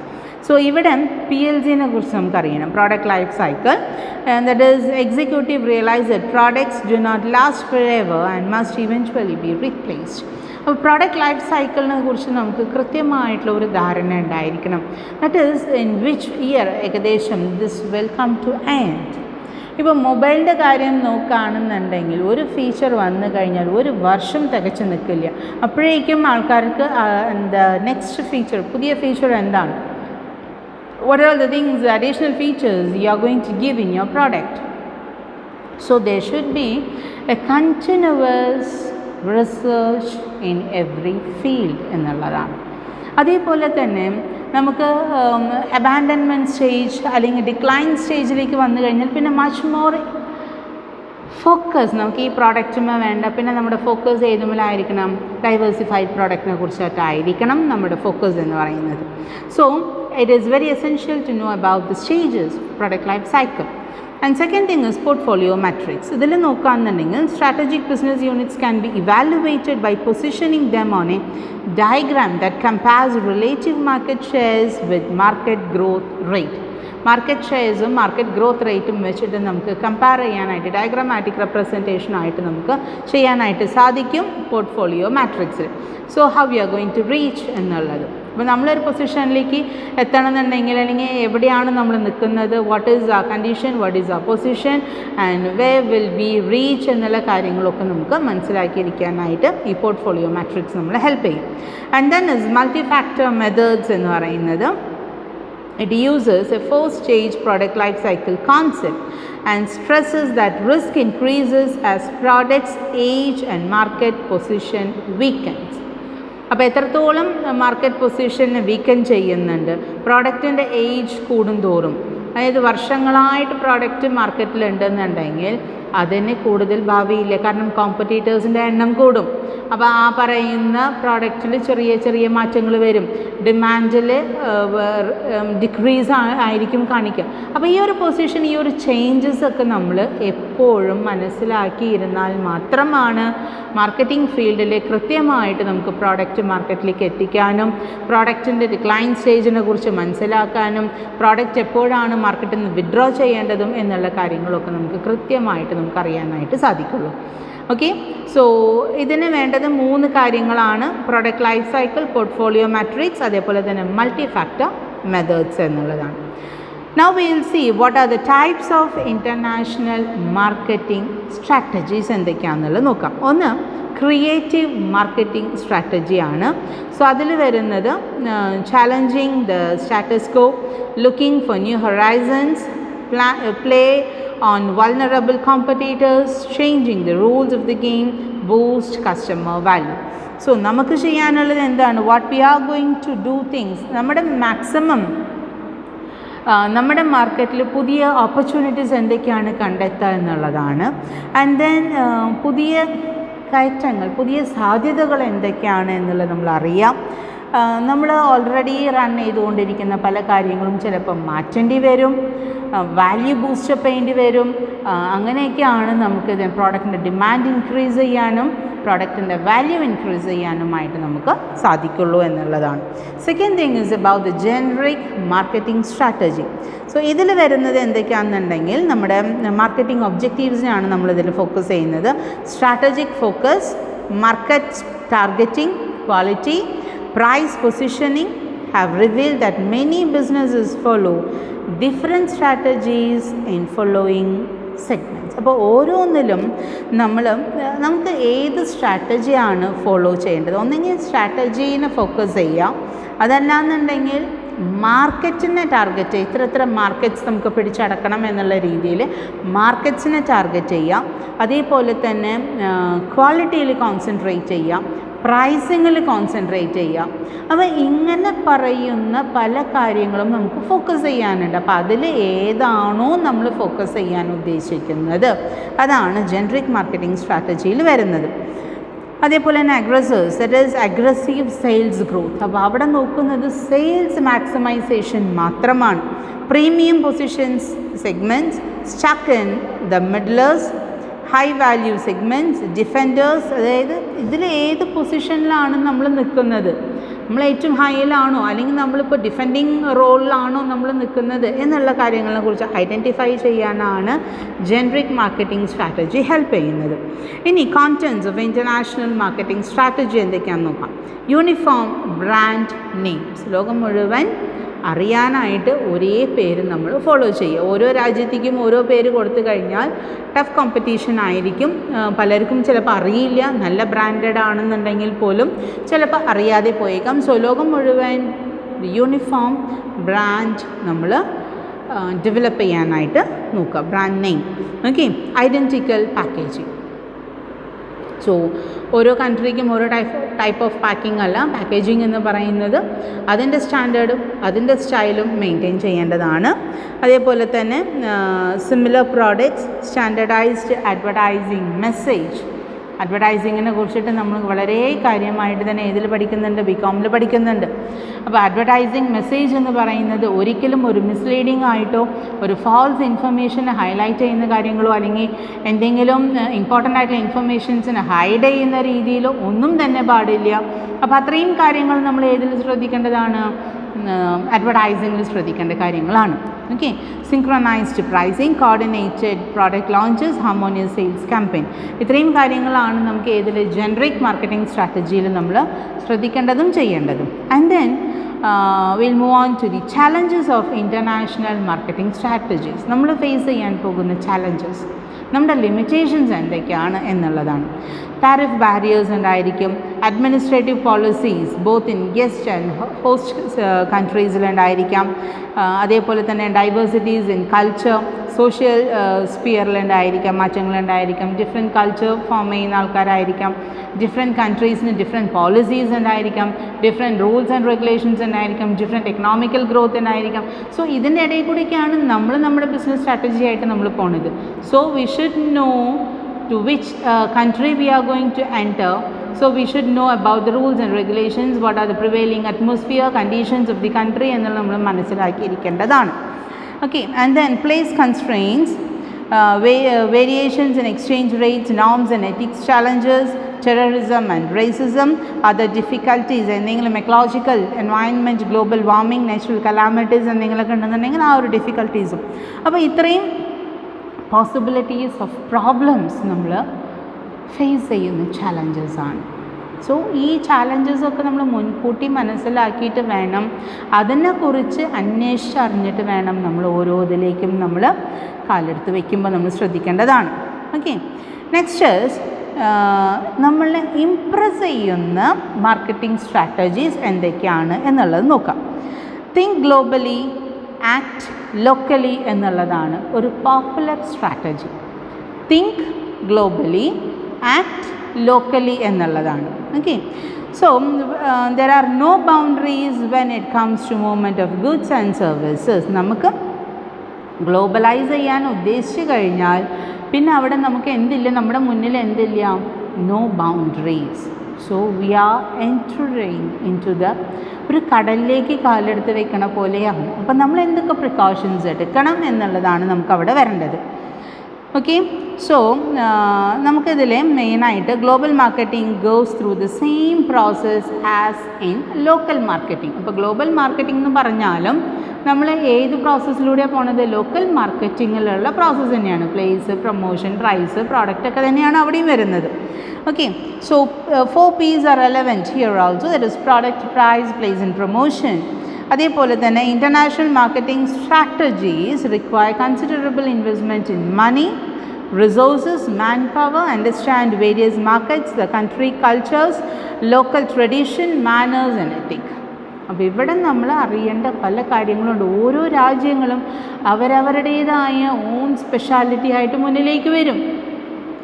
So ഇവിടെ PLG കുറിച്ച് നമുക്കറിയണം, product life cycle. That is executive realise that products do not last for ever and must eventually be replaced. അപ്പോൾ product life സൈക്കിളിനെ കുറിച്ച് നമുക്ക് കൃത്യമായിട്ടുള്ള ഒരു ധാരണ ഉണ്ടായിരിക്കണം. That is in which year ഏകദേശം this will come to end. ഇപ്പോൾ മൊബൈലിൻ്റെ കാര്യം നോക്കുകയാണെന്നുണ്ടെങ്കിൽ ഒരു ഫീച്ചർ വന്നു കഴിഞ്ഞാൽ ഒരു വർഷം തികച്ച് നിൽക്കില്ല. അപ്പോഴേക്കും ആൾക്കാർക്ക് എന്താ നെക്സ്റ്റ് ഫീച്ചർ, പുതിയ ഫീച്ചർ എന്താണ്, what are all the things, the additional features you are going to give in your product. So there should be a continuous research in every field എന്നുള്ളതാണ്. അതേപോലെ തന്നെ നമുക്ക് അബാൻഡൻമെൻറ്റ് സ്റ്റേജ് അല്ലെങ്കിൽ decline സ്റ്റേജിലേക്ക് വന്നു കഴിഞ്ഞാൽ പിന്നെ മച്ച് മോർ ഫോക്കസ് നമുക്ക് ഈ പ്രോഡക്റ്റുമേ വേണ്ട. പിന്നെ നമ്മുടെ ഫോക്കസ് ഏതുമില്ലായിരിക്കണം, ഡൈവേഴ്സിഫൈഡ് പ്രോഡക്റ്റിനെ കുറിച്ചിട്ടായിരിക്കണം നമ്മുടെ ഫോക്കസ് എന്ന് പറയുന്നത്. So it is very essential to know about the stages of product life cycle. And second thing is portfolio matrix. ഇതിൽ നോക്കുകയാണെന്നുണ്ടെങ്കിൽ strategic business units can be evaluated by positioning them on a diagram that compares relative market shares with market growth rate. Market ഷെയർസും market growth റേറ്റും വെച്ചിട്ട് നമുക്ക് compare ചെയ്യാനായിട്ട് diagrammatic representation ആയിട്ട് നമുക്ക് ചെയ്യാനായിട്ട് സാധിക്കും പോർട്ട്ഫോളിയോ മാട്രിക്സിൽ. So how you are going to reach എന്നുള്ളത്. അപ്പോൾ നമ്മളൊരു പൊസിഷനിലേക്ക് എത്തണമെന്നുണ്ടെങ്കിൽ അല്ലെങ്കിൽ എവിടെയാണ് നമ്മൾ നിൽക്കുന്നത്, വാട്ട് ഈസ് ആ കണ്ടീഷൻ, വാട്ട് ഈസ് ആ position and we will be reach എന്നുള്ള കാര്യങ്ങളൊക്കെ നമുക്ക് മനസ്സിലാക്കിയിരിക്കാനായിട്ട് ഈ പോർട്ട്ഫോളിയോ മാട്രിക്സ് നമ്മളെ ഹെൽപ്പ് ചെയ്യും. And then is multi factor methods എന്ന് പറയുന്നത് it uses a 4-stage product life cycle concept and stresses that risk increases as products age and market position weakens. അപ്പോൾ എത്രത്തോളം മാർക്കറ്റ് പൊസിഷനെ വീക്കൻ ചെയ്യുന്നുണ്ട്, പ്രോഡക്റ്റിൻ്റെ ഏജ് കൂടുന്തോറും, അതായത് വർഷങ്ങളായിട്ട് പ്രോഡക്റ്റ് മാർക്കറ്റിലുണ്ടെന്നുണ്ടെങ്കിൽ അതിന് കൂടുതൽ ഭാവിയില്ല, കാരണം കോമ്പറ്റീറ്റേഴ്സിൻ്റെ എണ്ണം കൂടും. അപ്പോൾ ആ പറയുന്ന പ്രോഡക്റ്റിൽ ചെറിയ ചെറിയ മാറ്റങ്ങൾ വരും, ഡിമാൻഡിൽ ഡിക്രീസ് ആയിരിക്കും കാണിക്കുക. അപ്പോൾ ഈ ഒരു പൊസിഷൻ, ഈ ഒരു ചേഞ്ചസ് ഒക്കെ നമ്മൾ എപ്പോഴും മനസ്സിലാക്കിയിരുന്നാൽ മാത്രമാണ് മാർക്കറ്റിംഗ് ഫീൽഡിൽ കൃത്യമായിട്ട് നമുക്ക് പ്രോഡക്റ്റ് മാർക്കറ്റിലേക്ക് എത്തിക്കാനും, പ്രോഡക്റ്റിൻ്റെ ഡിക്ലൈൻ സ്റ്റേജിനെ കുറിച്ച് മനസ്സിലാക്കാനും, പ്രോഡക്റ്റ് എപ്പോഴാണ് മാർക്കറ്റിൽ നിന്ന് വിഡ്രോ ചെയ്യേണ്ടതും എന്നുള്ള കാര്യങ്ങളൊക്കെ നമുക്ക് കൃത്യമായിട്ട് നമുക്കറിയാനായിട്ട് സാധിക്കുള്ളൂ. ഓക്കെ, സോ ഇതിന് വേണ്ടത് 3 കാര്യങ്ങളാണ്: product life cycle, portfolio matrix, അതേപോലെ തന്നെ മൾട്ടി ഫാക്ടർ മെത്തേഡ്സ് എന്നുള്ളതാണ്. Now we will see what are the types of international marketing strategies എന്തൊക്കെയാണെന്നുള്ളത് നോക്കാം. ഒന്ന് ക്രിയേറ്റീവ് മാർക്കറ്റിംഗ് സ്ട്രാറ്റജിയാണ്. സോ അതിൽ വരുന്നത് challenging the status co, looking for new Horizons, play on vulnerable competitors, changing the rules of the game, boost customer value. So നമുക്ക് ചെയ്യാനുള്ളത് എന്താണ്? What we are going to do things, നമ്മുടെ maximum നമ്മുടെ മാർക്കറ്റിൽ പുതിയ opportunities എന്തൊക്കെയാണ് കണ്ടെത്തുക എന്നുള്ളതാണ്. ആൻഡ് ദെൻ പുതിയ കയറ്റങ്ങൾ, പുതിയ സാധ്യതകൾ എന്തൊക്കെയാണ് എന്നുള്ളത് നമ്മൾ അറിയാം. നമ്മൾ ഓൾറെഡി റൺ ചെയ്തുകൊണ്ടിരിക്കുന്ന പല കാര്യങ്ങളും ചിലപ്പോൾ മാറ്റേണ്ടി വരും, വാല്യൂ ബൂസ്റ്റപ്പ് ചെയ്യേണ്ടി വരും. അങ്ങനെയൊക്കെയാണ് നമുക്ക് പ്രോഡക്റ്റിൻ്റെ ഡിമാൻഡ് ഇൻക്രീസ് ചെയ്യാനും പ്രോഡക്റ്റിൻ്റെ വാല്യൂ ഇൻക്രീസ് ചെയ്യാനുമായിട്ട് നമുക്ക് സാധിക്കുള്ളൂ എന്നുള്ളതാണ്. Second thing is about the generic marketing strategy. So ഇതിൽ വരുന്നത് എന്തൊക്കെയാണെന്നുണ്ടെങ്കിൽ നമ്മുടെ മാർക്കറ്റിംഗ് ഒബ്ജക്റ്റീവ്സിനാണ് നമ്മളിതിൽ ഫോക്കസ് ചെയ്യുന്നത്. Strategic focus, market targeting, quality, price positioning have revealed that many businesses follow different strategies in following segments. അപ്പോൾ ഓരോന്നിലും നമുക്ക് ഏത് സ്ട്രാറ്റജിയാണ് ഫോളോ ചെയ്യേണ്ടത്. ഒന്നെങ്കിൽ സ്ട്രാറ്റജീനെ ഫോക്കസ് ചെയ്യാം, അതല്ലാന്നുണ്ടെങ്കിൽ മാർക്കറ്റിനെ ടാർഗറ്റ് ചെയ്യുക. ഇത്ര മാർക്കറ്റ്സ് നമുക്ക് പിടിച്ചടക്കണം എന്നുള്ള രീതിയിൽ മാർക്കറ്റ്സിനെ ടാർഗറ്റ് ചെയ്യാം. അതേപോലെ തന്നെ ക്വാളിറ്റിയിൽ കോൺസെൻട്രേറ്റ് ചെയ്യാം, പ്രൈസിങ്ങിൽ കോൺസെൻട്രേറ്റ് ചെയ്യാം. അപ്പോൾ ഇങ്ങനെ പറയുന്ന പല കാര്യങ്ങളും നമുക്ക് ഫോക്കസ് ചെയ്യാനുണ്ട്. അപ്പോൾ അതിൽ ഏതാണോ നമ്മൾ ഫോക്കസ് ചെയ്യാൻ ഉദ്ദേശിക്കുന്നത് അതാണ് ജനറിക് മാർക്കറ്റിംഗ് സ്ട്രാറ്റജിയിൽ വരുന്നത്. അതേപോലെ തന്നെ aggressors, that is aggressive sales growth. അപ്പോൾ അവിടെ നോക്കുന്നത് സെയിൽസ് മാക്സിമൈസേഷൻ മാത്രമാണ്. Premium positions segments, stuck in the middlers, high value segments, defenders. അതായത് ഇതിൽ ഏത് പൊസിഷനിലാണ് നമ്മൾ നിൽക്കുന്നത്, നമ്മൾ ഏറ്റവും ഹൈയിലാണോ അല്ലെങ്കിൽ നമ്മളിപ്പോൾ ഡിഫെൻഡിങ് റോളിലാണോ നമ്മൾ നിൽക്കുന്നത് എന്നുള്ള കാര്യങ്ങളെ കുറിച്ച് ഐഡൻറ്റിഫൈ ചെയ്യാനാണ് ജനറിക് മാർക്കറ്റിംഗ് സ്ട്രാറ്റജി ഹെൽപ്പ് ചെയ്യുന്നത്. ഇനി contents of international marketing strategy എന്തൊക്കെയാണെന്ന് നോക്കാം. യൂണിഫോം ബ്രാൻഡ് നെയിംസ്, ലോകം മുഴുവൻ അറിയാനായിട്ട് ഒരേ പേര് നമ്മൾ ഫോളോ ചെയ്യുക. ഓരോ രാജ്യത്തേക്കും ഓരോ പേര് കൊടുത്തു കഴിഞ്ഞാൽ ടഫ് കോമ്പറ്റീഷൻ ആയിരിക്കും. പലർക്കും ചിലപ്പോൾ അറിയില്ല, നല്ല ബ്രാൻഡഡ് ആണെന്നുണ്ടെങ്കിൽ പോലും ചിലപ്പോൾ അറിയാതെ പോയേക്കാം. സോ ലോകം മുഴുവൻ യൂണിഫോം ബ്രാൻഡ് നമ്മൾ ഡെവലപ്പ് ചെയ്യാനായിട്ട് നോക്കുക. Brand name, okay. Identical packaging. So ഓരോ കൺട്രിക്കും ഓരോ ടൈപ്പ് ഓഫ് പാക്കിംഗ് അല്ല, പാക്കേജിങ് എന്ന് പറയുന്നത് അതിൻ്റെ സ്റ്റാൻഡേർഡും അതിൻ്റെ സ്റ്റൈലും മെയിൻറ്റെയിൻ ചെയ്യേണ്ടതാണ്. അതേപോലെ തന്നെ similar products, standardised advertising message. അഡ്വർടൈസിങ്ങിനെ കുറിച്ചിട്ട് നമ്മൾ വളരെ കാര്യമായിട്ട് തന്നെ ഏതിൽ പഠിക്കുന്നുണ്ട്, ബികോമിൽ പഠിക്കുന്നുണ്ട്. അപ്പോൾ അഡ്വർടൈസിങ് മെസ്സേജ് എന്ന് പറയുന്നത് ഒരിക്കലും ഒരു മിസ്ലീഡിംഗ് ആയിട്ടോ ഒരു ഫാൾസ് ഇൻഫർമേഷനെ ഹൈലൈറ്റ് ചെയ്യുന്ന കാര്യങ്ങളോ അല്ലെങ്കിൽ എന്തെങ്കിലും ഇമ്പോർട്ടൻ്റ് ആയിട്ടുള്ള ഇൻഫർമേഷൻസിനെ ഹൈഡ് ചെയ്യുന്ന രീതിയിലോ ഒന്നും തന്നെ പാടില്ല. അപ്പോൾ അത്രയും കാര്യങ്ങൾ നമ്മൾ ഏതിൽ ശ്രദ്ധിക്കേണ്ടതാണ്, അഡ്വർടൈസിങ്ങിൽ ശ്രദ്ധിക്കേണ്ട കാര്യങ്ങളാണ്. Okay. Synchronised pricing, coordinated product launches, harmonious sales campaign. ഇത്രയും കാര്യങ്ങളാണ് നമുക്ക് ഏതിൽ ജനറിക് മാർക്കറ്റിംഗ് സ്ട്രാറ്റജിയിൽ നമ്മൾ ശ്രദ്ധിക്കേണ്ടതും ചെയ്യേണ്ടതും. And then will move on to the challenges of international marketing strategies. നമ്മൾ ഫേസ് ചെയ്യാൻ പോകുന്ന ചാലഞ്ചസ്. നമ്മുടെ ലിമിറ്റേഷൻസ് എന്തൊക്കെയാണ് എന്നുള്ളതാണ്. ടാരിഫ് ബാരിയേഴ്സ് ഉണ്ടായിരിക്കും, administrative policies both in guest and host കൺട്രീസിലുണ്ടായിരിക്കാം, അതേപോലെ തന്നെ ഡൈവേഴ്സിറ്റീസ് ഇൻ കൾച്ചർ സോഷ്യൽ സ്പിയറിലുണ്ടായിരിക്കാം, മാറ്റങ്ങളുണ്ടായിരിക്കാം, ഡിഫറെൻറ്റ് കൾച്ചർ ഫോം ചെയ്യുന്ന ആൾക്കാരായിരിക്കാം, ഡിഫറെൻറ്റ് കൺട്രീസിന് ഡിഫറെൻറ്റ് പോളിസീസ് ഉണ്ടായിരിക്കാം, ഡിഫറെൻറ്റ് റൂൾസ് ആൻഡ് റെഗുലേഷൻസ് ഉണ്ടായിരിക്കാം, ഡിഫറെൻറ്റ് എക്കണോമിക്കൽ ഗ്രോത്ത് ഉണ്ടായിരിക്കാം. സോ ഇതിൻ്റെ ഇടയിൽ കൂടിയൊക്കെയാണ് നമ്മുടെ ബിസിനസ് സ്ട്രാറ്റജി ആയിട്ട് നമ്മൾ പോണത്. So we should know to which country we are going to enter. So we should know about the rules and regulations, what are the prevailing atmosphere, conditions of the country എന്നുള്ള നമ്മൾ മനസ്സിലാക്കിയിരിക്കേണ്ടതാണ്. Okay, and then place constraints, variations in exchange rates, norms and ethics challenges, terrorism and racism, other difficulties, എന്തെങ്കിലും ecological environment, global warming, natural calamities എന്തെങ്കിലുമൊക്കെ ഉണ്ടെന്നുണ്ടെങ്കിൽ ആ ഒരു ഡിഫിക്കൽട്ടീസും. അപ്പോൾ ഇത്രയും possibilities of problems നമ്മൾ ഫേസ് ചെയ്യുന്ന ചാലഞ്ചസാണ്. സോ ഈ ചാലഞ്ചസൊക്കെ നമ്മൾ മുൻകൂട്ടി മനസ്സിലാക്കിയിട്ട് വേണം, അതിനെക്കുറിച്ച് അന്വേഷിച്ചറിഞ്ഞിട്ട് വേണം നമ്മൾ ഓരോ ഇതിലേക്കും നമ്മൾ കാലെടുത്ത് വയ്ക്കുമ്പോൾ നമ്മൾ ശ്രദ്ധിക്കേണ്ടതാണ്. ഓക്കെ, നെക്സ്റ്റ് നമ്മളെ ഇംപ്രസ് ചെയ്യുന്ന മാർക്കറ്റിംഗ് സ്ട്രാറ്റജീസ് എന്തൊക്കെയാണ് എന്നുള്ളത് നോക്കാം. തിങ്ക് ഗ്ലോബലി, ആക്ട് ലോക്കലി എന്നുള്ളതാണ് ഒരു popular strategy. Think globally, act locally എന്നുള്ളതാണ്. Okay, so there are no boundaries when it comes to movement of goods and services. നമുക്ക് ഗ്ലോബലൈസ് ചെയ്യാൻ ഉദ്ദേശിച്ച് കഴിഞ്ഞാൽ പിന്നെ അവിടെ നമുക്ക് എന്തില്ല, നമ്മുടെ മുന്നിൽ എന്തില്ല, no boundaries. So we are entering in to the ഒരു കടലിലേക്ക് കാലെടുത്ത് വെക്കണ പോലെയാണ്. അപ്പം നമ്മൾ എന്തൊക്കെ പ്രിക്കോഷൻസ് എടുക്കണം എന്നുള്ളതാണ് നമുക്കവിടെ വരേണ്ടത്. ഓക്കെ, സോ നമുക്കിതിൽ മെയിനായിട്ട് global marketing goes through the same process as in local marketing. അപ്പോൾ ഗ്ലോബൽ മാർക്കറ്റിംഗ് എന്ന് പറഞ്ഞാലും നമ്മൾ ഏത് പ്രോസസ്സിലൂടെയാണ് പോണത്, ലോക്കൽ മാർക്കറ്റിങ്ങിലുള്ള പ്രോസസ്സ് തന്നെയാണ്. പ്ലേസ്, പ്രൊമോഷൻ, പ്രൈസ്, പ്രോഡക്റ്റ് ഒക്കെ തന്നെയാണ് അവിടെയും വരുന്നത്. Okay, so 4 P's are relevant here also, that is product, price, place and promotion. അതേപോലെ തന്നെ international marketing strategies require considerable investment in money, resources, manpower, understand various markets, the country cultures, local tradition, manners and ethics. അപ്പോൾ ഇവിടെ നമ്മൾ അറിയേണ്ട പല കാര്യങ്ങളുണ്ട്. ഓരോ രാജ്യങ്ങളും അവരവരുടേതായ ഓൺ സ്പെഷ്യാലിറ്റി ആയിട്ട് മുന്നിലേക്ക് വരും.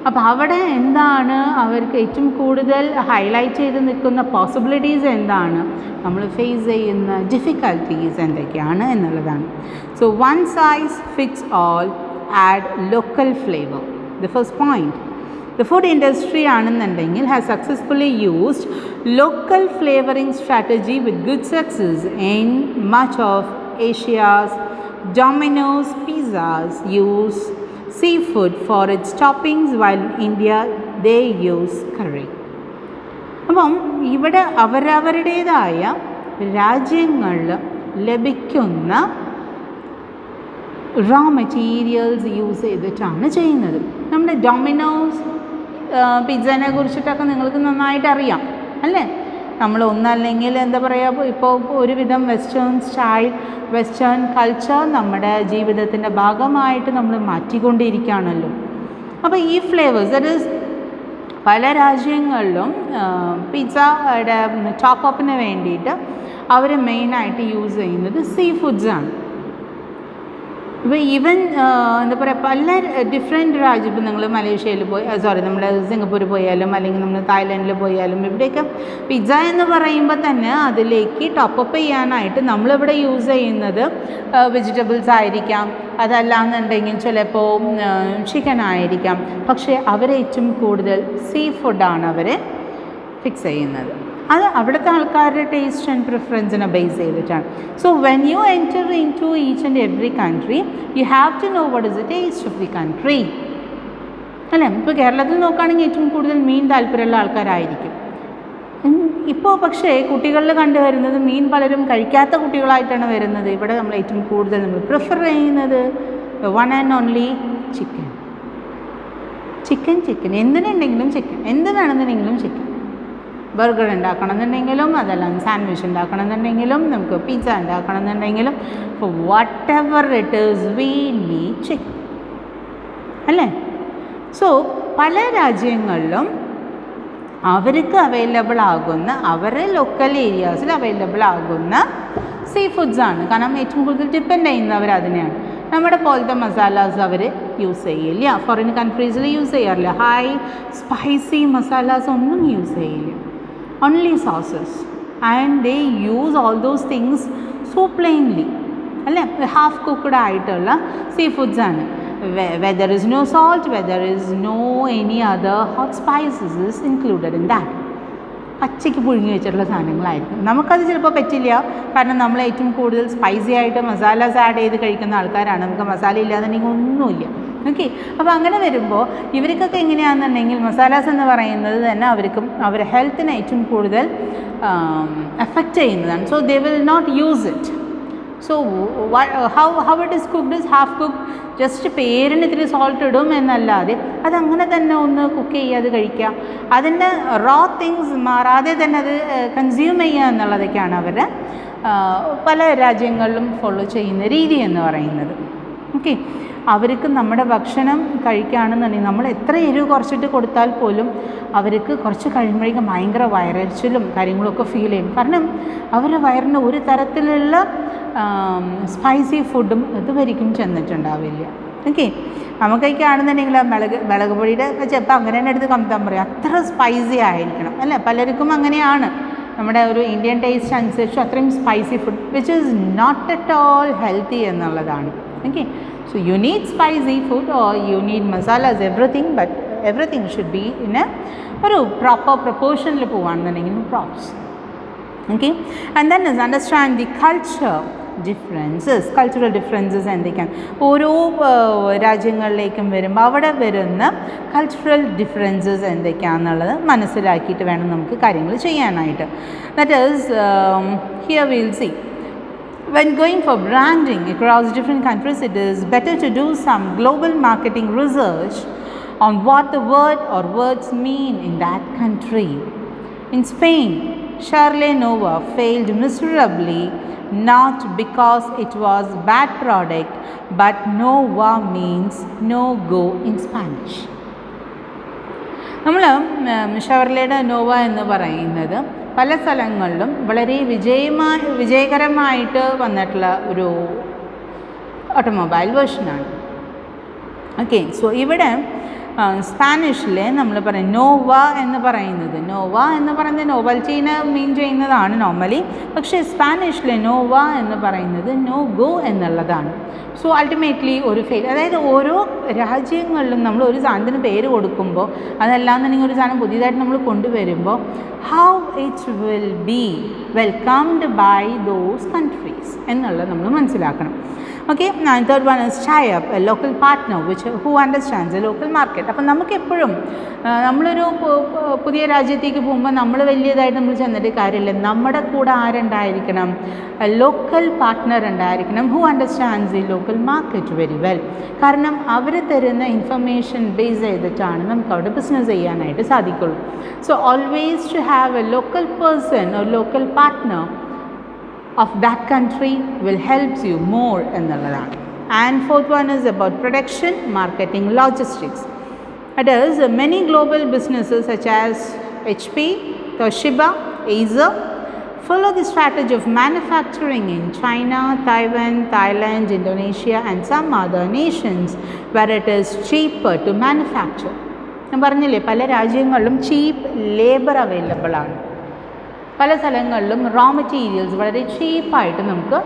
അപ്പോൾ അവിടെ എന്താണ് അവർക്ക് ഏറ്റവും കൂടുതൽ ഹൈലൈറ്റ് ചെയ്ത് നിൽക്കുന്ന പോസിബിലിറ്റീസ് എന്താണ്, നമ്മൾ ഫേസ് ചെയ്യുന്ന ഡിഫിക്കൽട്ടീസ് എന്തൊക്കെയാണ് എന്നുള്ളതാണ്. So one size fits all, add local flavour. The first point, the food industry ആണെന്നുണ്ടെങ്കിൽ has successfully used local flavouring strategy with good success in much of Asia's. Domino's pizzas use seafood for its toppings, while in India they use curry. അപ്പം ഇവിടെ അവരവരുടേതായ രാജ്യങ്ങളിൽ ലഭിക്കുന്ന raw materials use ചെയ്തിട്ടാണ് ചെയ്യുന്നത്. നമ്മുടെ dominoes പിസ്സനെ കുറിച്ചിട്ടൊക്കെ നിങ്ങൾക്ക് നന്നായിട്ട് അറിയാം അല്ലേ. നമ്മൾ ഒന്നല്ലെങ്കിൽ എന്താ പറയുക, ഇപ്പോൾ ഒരുവിധം വെസ്റ്റേൺ സ്റ്റൈൽ, വെസ്റ്റേൺ കൾച്ചർ നമ്മുടെ ജീവിതത്തിൻ്റെ ഭാഗമായിട്ട് നമ്മൾ മാറ്റിക്കൊണ്ടിരിക്കുകയാണല്ലോ. അപ്പോൾ ഈ ഫ്ലേവേഴ്സ്, ദാറ്റ് ഈസ് പല രാജ്യങ്ങളിലും പിസ്സയുടെ ടോപ്പപ്പിന് വേണ്ടിയിട്ട് അവർ മെയിനായിട്ട് യൂസ് ചെയ്യുന്നത് സീ ഫുഡ്സാണ്. ഇപ്പോൾ ഈവൻ എന്താ പറയുക, പല ഡിഫറെൻറ്റ് രാജ്യം, ഇപ്പോൾ നിങ്ങൾ മലേഷ്യയിൽ പോയി, നമ്മൾ സിംഗപ്പൂർ പോയാലും അല്ലെങ്കിൽ നമ്മൾ തായ്ലൻഡിൽ പോയാലും ഇവിടെയൊക്കെ പിസ്സ എന്ന് പറയുമ്പോൾ തന്നെ അതിലേക്ക് ടോപ്പപ്പ് ചെയ്യാനായിട്ട് നമ്മളിവിടെ യൂസ് ചെയ്യുന്നത് വെജിറ്റബിൾസ് ആയിരിക്കാം, അതല്ലാന്നുണ്ടെങ്കിൽ ചിലപ്പോൾ ചിക്കൻ ആയിരിക്കാം. പക്ഷേ അവരേറ്റവും കൂടുതൽ സീ ഫുഡാണ് അവർ ഫിക്സ് ചെയ്യുന്നത്. അത് അവിടുത്തെ ആൾക്കാരുടെ ടേസ്റ്റ് ആൻഡ് പ്രിഫറൻസിനെ ബേസ് ചെയ്തിട്ടാണ്. So when you enter in to each and every country you have to know what is the taste of the country അല്ലേ. ഇപ്പോൾ കേരളത്തിൽ നോക്കുകയാണെങ്കിൽ ഏറ്റവും കൂടുതൽ മീൻ താല്പര്യമുള്ള ആൾക്കാരായിരിക്കും. ഇപ്പോൾ പക്ഷേ കുട്ടികളിൽ കണ്ടുവരുന്നത് മീൻ പലരും കഴിക്കാത്ത കുട്ടികളായിട്ടാണ് വരുന്നത്. ഇവിടെ നമ്മൾ ഏറ്റവും കൂടുതൽ നമ്മൾ പ്രിഫർ ചെയ്യുന്നത് വൺ ആൻഡ് ഓൺലി ചിക്കൻ. എന്തിനുണ്ടെങ്കിലും ചിക്കൻ, എന്ത് വേണമെന്നുണ്ടെങ്കിലും ചിക്കൻ. ബർഗർ ഉണ്ടാക്കണമെന്നുണ്ടെങ്കിലും, അതല്ല സാൻഡ്വിച്ച് ഉണ്ടാക്കണമെന്നുണ്ടെങ്കിലും, നമുക്ക് പിസ്സ ഉണ്ടാക്കണമെന്നുണ്ടെങ്കിലും, whatever it is we need chicken അല്ലേ. സോ പല രാജ്യങ്ങളിലും അവർക്ക് അവൈലബിൾ ആകുന്ന അവരുടെ ലോക്കൽ ഏരിയാസിൽ അവൈലബിൾ ആകുന്ന സീ ഫുഡ്സാണ്. കാരണം ഏറ്റവും കൂടുതൽ ഡിപ്പെൻഡ് ചെയ്യുന്നവർ അതിനെയാണ്. നമ്മുടെ പോലത്തെ മസാലാസ് അവർ യൂസ് ചെയ്യില്ല, ഫോറിൻ കൺട്രീസിൽ യൂസ് ചെയ്യാറില്ല. ഹൈ സ്പൈസി മസാലാസ് ഒന്നും യൂസ് ചെയ്യില്ല, only sauces. And they use all those things so plainly, അല്ലേ? ഹാഫ് കുക്ക്ഡ് ആയിട്ടുള്ള see ഫുഡ്സാണ്. where there is no salt, where there is no any other hot spices is included in that. പച്ചയ്ക്ക് പുഴുങ്ങി വെച്ചിട്ടുള്ള സാധനങ്ങളായിരിക്കും. നമുക്കത് ചിലപ്പോൾ പറ്റില്ല, കാരണം നമ്മൾ ഏറ്റവും കൂടുതൽ സ്പൈസി ആയിട്ട് മസാലാസ് ആഡ് ചെയ്ത് കഴിക്കുന്ന ആൾക്കാരാണ്. നമുക്ക് മസാല ഇല്ലാന്നുണ്ടെങ്കിൽ ഒന്നുമില്ല. ഓക്കെ, അപ്പോൾ അങ്ങനെ വരുമ്പോൾ ഇവർക്കൊക്കെ എങ്ങനെയാണെന്നുണ്ടെങ്കിൽ മസാലാസ് എന്ന് പറയുന്നത് തന്നെ അവർക്കും അവരുടെ ഹെൽത്തിനെ ഏറ്റവും കൂടുതൽ എഫക്റ്റ് ചെയ്യുന്നതാണ്. So they will not use it. So how it is cooked is half cooked, just പേരിന് ഇത്തിരി സോൾട്ട് ഇടും എന്നല്ലാതെ അതങ്ങനെ തന്നെ ഒന്ന് കുക്ക് ചെയ്യാതെ കഴിക്കുക, അതിൻ്റെ റോ തിങ്സ് മാറാതെ തന്നെ അത് കൺസ്യൂം ചെയ്യുക എന്നുള്ളതൊക്കെയാണ് അവർ പല രാജ്യങ്ങളിലും ഫോളോ ചെയ്യുന്ന രീതി എന്ന് പറയുന്നത്. ഓക്കെ, അവർക്ക് നമ്മുടെ ഭക്ഷണം കഴിക്കുകയാണെന്നുണ്ടെങ്കിൽ നമ്മൾ എത്ര എരിവ് കുറച്ചിട്ട് കൊടുത്താൽ പോലും അവർക്ക് കുറച്ച് കഴിയുമ്പോഴേക്കും ഭയങ്കര വയറച്ചിലും കാര്യങ്ങളൊക്കെ ഫീൽ ചെയ്യും. കാരണം അവരുടെ വയറിന് ഒരു തരത്തിലുള്ള സ്പൈസി ഫുഡും ഇതുവരെയും ചെന്നിട്ടുണ്ടാവില്ല. ഓക്കെ, നമുക്കൊക്കെ ആണെന്നുണ്ടെങ്കിൽ മുളക് പൊടിയുടെ ചിലപ്പോൾ അങ്ങനെ തന്നെ എടുത്ത് കമത്താൻ പറയും, അത്ര സ്പൈസി ആയിരിക്കണം, അല്ലേ? പലർക്കും അങ്ങനെയാണ്. നമ്മുടെ ഒരു ഇന്ത്യൻ ടേസ്റ്റ് അനുസരിച്ച് അത്രയും spicy food which is not at all healthy എന്നുള്ളതാണ്. Okay, so you need spicy food or you need masalas, but everything should be in a proper proportion le povaanennengil props. Okay, and then is understand the cultural differences എന്തൊക്കെയാണ് ഓരോ രാജ്യങ്ങളിലേക്കും വരുമ്പോൾ അവിടെ വരുന്ന cultural differences എന്തൊക്കെയാണെന്നുള്ളത് മനസ്സിലാക്കിയിട്ട് വേണം നമുക്ക് കാര്യങ്ങൾ ചെയ്യാനായിട്ട്. That is here will see, when going for branding across different countries, it is better to do some global marketing research on what the word or words mean in that country. In Spain, Charle Nova failed miserably, not because it was bad product, but Nova means no go in Spanish. നമ്മൾ ഷവർലയുടെ Nova എന്ന് പറയുന്നത് പല സ്ഥലങ്ങളിലും വളരെ വിജയകരമായിട്ട് വന്നിട്ടുള്ള ഒരു automobile വേർഷനാണ്. Okay, so ഇവിടെ സ്പാനിഷിൽ നമ്മൾ പറയും നോവ എന്ന് പറയുന്നത് നോവൽറ്റീനെ മീൻ ചെയ്യുന്നതാണ് നോർമലി. പക്ഷേ സ്പാനിഷിൽ നോവ എന്ന് പറയുന്നത് നോ ഗോ എന്നുള്ളതാണ്. സോ അൾട്ടിമേറ്റ്ലി ഒരു ഫെയിൽ, അതായത് ഓരോ രാജ്യങ്ങളിലും നമ്മൾ ഒരു സാധനത്തിന് പേര് കൊടുക്കുമ്പോൾ അതല്ലാന്നുണ്ടെങ്കിൽ ഒരു സാധനം പുതിയതായിട്ട് നമ്മൾ കൊണ്ടുവരുമ്പോൾ how it will be welcomed by those countries എന്നുള്ളത് നമ്മൾ മനസ്സിലാക്കണം. Okay, and third one is tie up a local partner who understands the local market. അപ്പം നമുക്കെപ്പോഴും നമ്മളൊരു പുതിയ രാജ്യത്തേക്ക് പോകുമ്പോൾ നമ്മൾ വലിയതായിട്ട് നമ്മൾ ചെന്നിട്ട് കാര്യമില്ല. നമ്മുടെ കൂടെ ആരുണ്ടായിരിക്കണം? ലോക്കൽ പാർട്ട്ണർ ഉണ്ടായിരിക്കണം who understands the local market very well. കാരണം അവർ തരുന്ന ഇൻഫർമേഷൻ ബേസ് ചെയ്തിട്ടാണ് നമുക്ക് അവിടെ ബിസിനസ് ചെയ്യാനായിട്ട് സാധിക്കുള്ളൂ. So always to have a local person or local partner of that country will help you more എന്നുള്ളതാണ്. And fourth one is about production, marketing, logistics. It is many global businesses such as HP, Toshiba, Acer follow the strategy of manufacturing in China, Taiwan, Thailand, Indonesia and some other nations where it is cheaper to manufacture. ഞാൻ പറഞ്ഞില്ലേ പല രാജ്യങ്ങളിലും ചീപ്പ് labour available ആണ്. പല സ്ഥലങ്ങളിലും raw materials വളരെ ചീപ്പായിട്ട് നമുക്ക്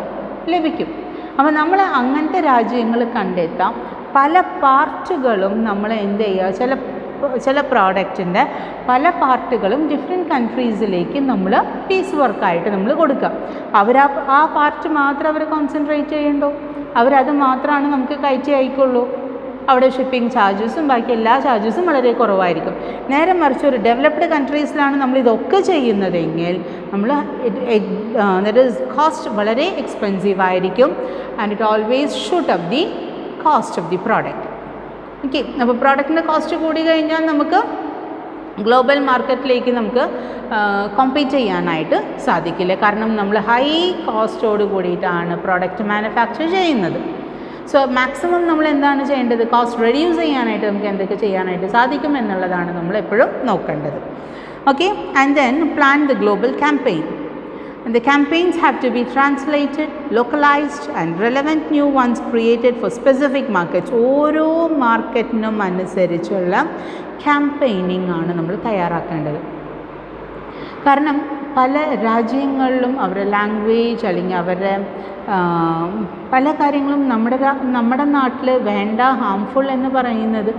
ലഭിക്കും. അപ്പോൾ നമ്മൾ അങ്ങനത്തെ രാജ്യങ്ങൾ കണ്ടെത്താം. പല പാർട്ടുകളും നമ്മൾ എന്ത് ചെയ്യുക, ചില പ്രോഡക്റ്റിൻ്റെ പല പാർട്ടുകളും ഡിഫറെൻറ്റ് കൺട്രീസിലേക്ക് നമ്മൾ പീസ് വർക്കായിട്ട് നമ്മൾ കൊടുക്കുക. ആ പാർട്ട് മാത്രം അവർ കോൺസെൻട്രേറ്റ് ചെയ്യണ്ടോ? അവരത് മാത്രമാണ് നമുക്ക് കയറ്റി അയക്കുള്ളൂ. അവിടെ ഷിപ്പിംഗ് ചാർജസും ബാക്കി എല്ലാ ചാർജസും വളരെ കുറവായിരിക്കും. നേരെ മറിച്ച് ഒരു ഡെവലപ്ഡ് കൺട്രീസിലാണ് നമ്മൾ ഇതൊക്കെ ചെയ്യുന്നതെങ്കിൽ നമ്മൾ ദാറ്റ് ഈസ് കോസ്റ്റ് വളരെ എക്സ്പെൻസീവ് ആയിരിക്കും. And it always shoot up the cost of the product. Okay, അപ്പോൾ പ്രോഡക്റ്റിൻ്റെ കോസ്റ്റ് കൂടി കഴിഞ്ഞാൽ നമുക്ക് ഗ്ലോബൽ മാർക്കറ്റിലേക്ക് നമുക്ക് കോമ്പീറ്റ് ചെയ്യാനായിട്ട് സാധിക്കില്ല. കാരണം നമ്മൾ ഹൈ കോസ്റ്റോട് കൂടിയിട്ടാണ് പ്രോഡക്റ്റ് മാനുഫാക്ചർ ചെയ്യുന്നത്. സോ മാക്സിമം നമ്മൾ എന്താണ് ചെയ്യേണ്ടത്? കോസ്റ്റ് റെഡ്യൂസ് ചെയ്യാനായിട്ട് നമുക്ക് എന്തൊക്കെ ചെയ്യാനായിട്ട് സാധിക്കും എന്നുള്ളതാണ് നമ്മൾ എപ്പോഴും നോക്കേണ്ടത്. Okay, and then plan the global campaign. And the campaigns have to be translated, localized and relevant new ones created for specific markets. ഓരോ മാർക്കറ്റിനും അനുസരിച്ചുള്ള ക്യാമ്പയിനിങ് ആണ് നമ്മൾ തയ്യാറാക്കേണ്ടത്. കാരണം പല രാജ്യങ്ങളിലും അവരുടെ ലാംഗ്വേജ് അല്ലെങ്കിൽ അവരുടെ പല കാര്യങ്ങളും നമ്മുടെ നാട്ടിൽ വേണ്ട, ഹാംഫുൾ എന്ന് പറയുന്നത്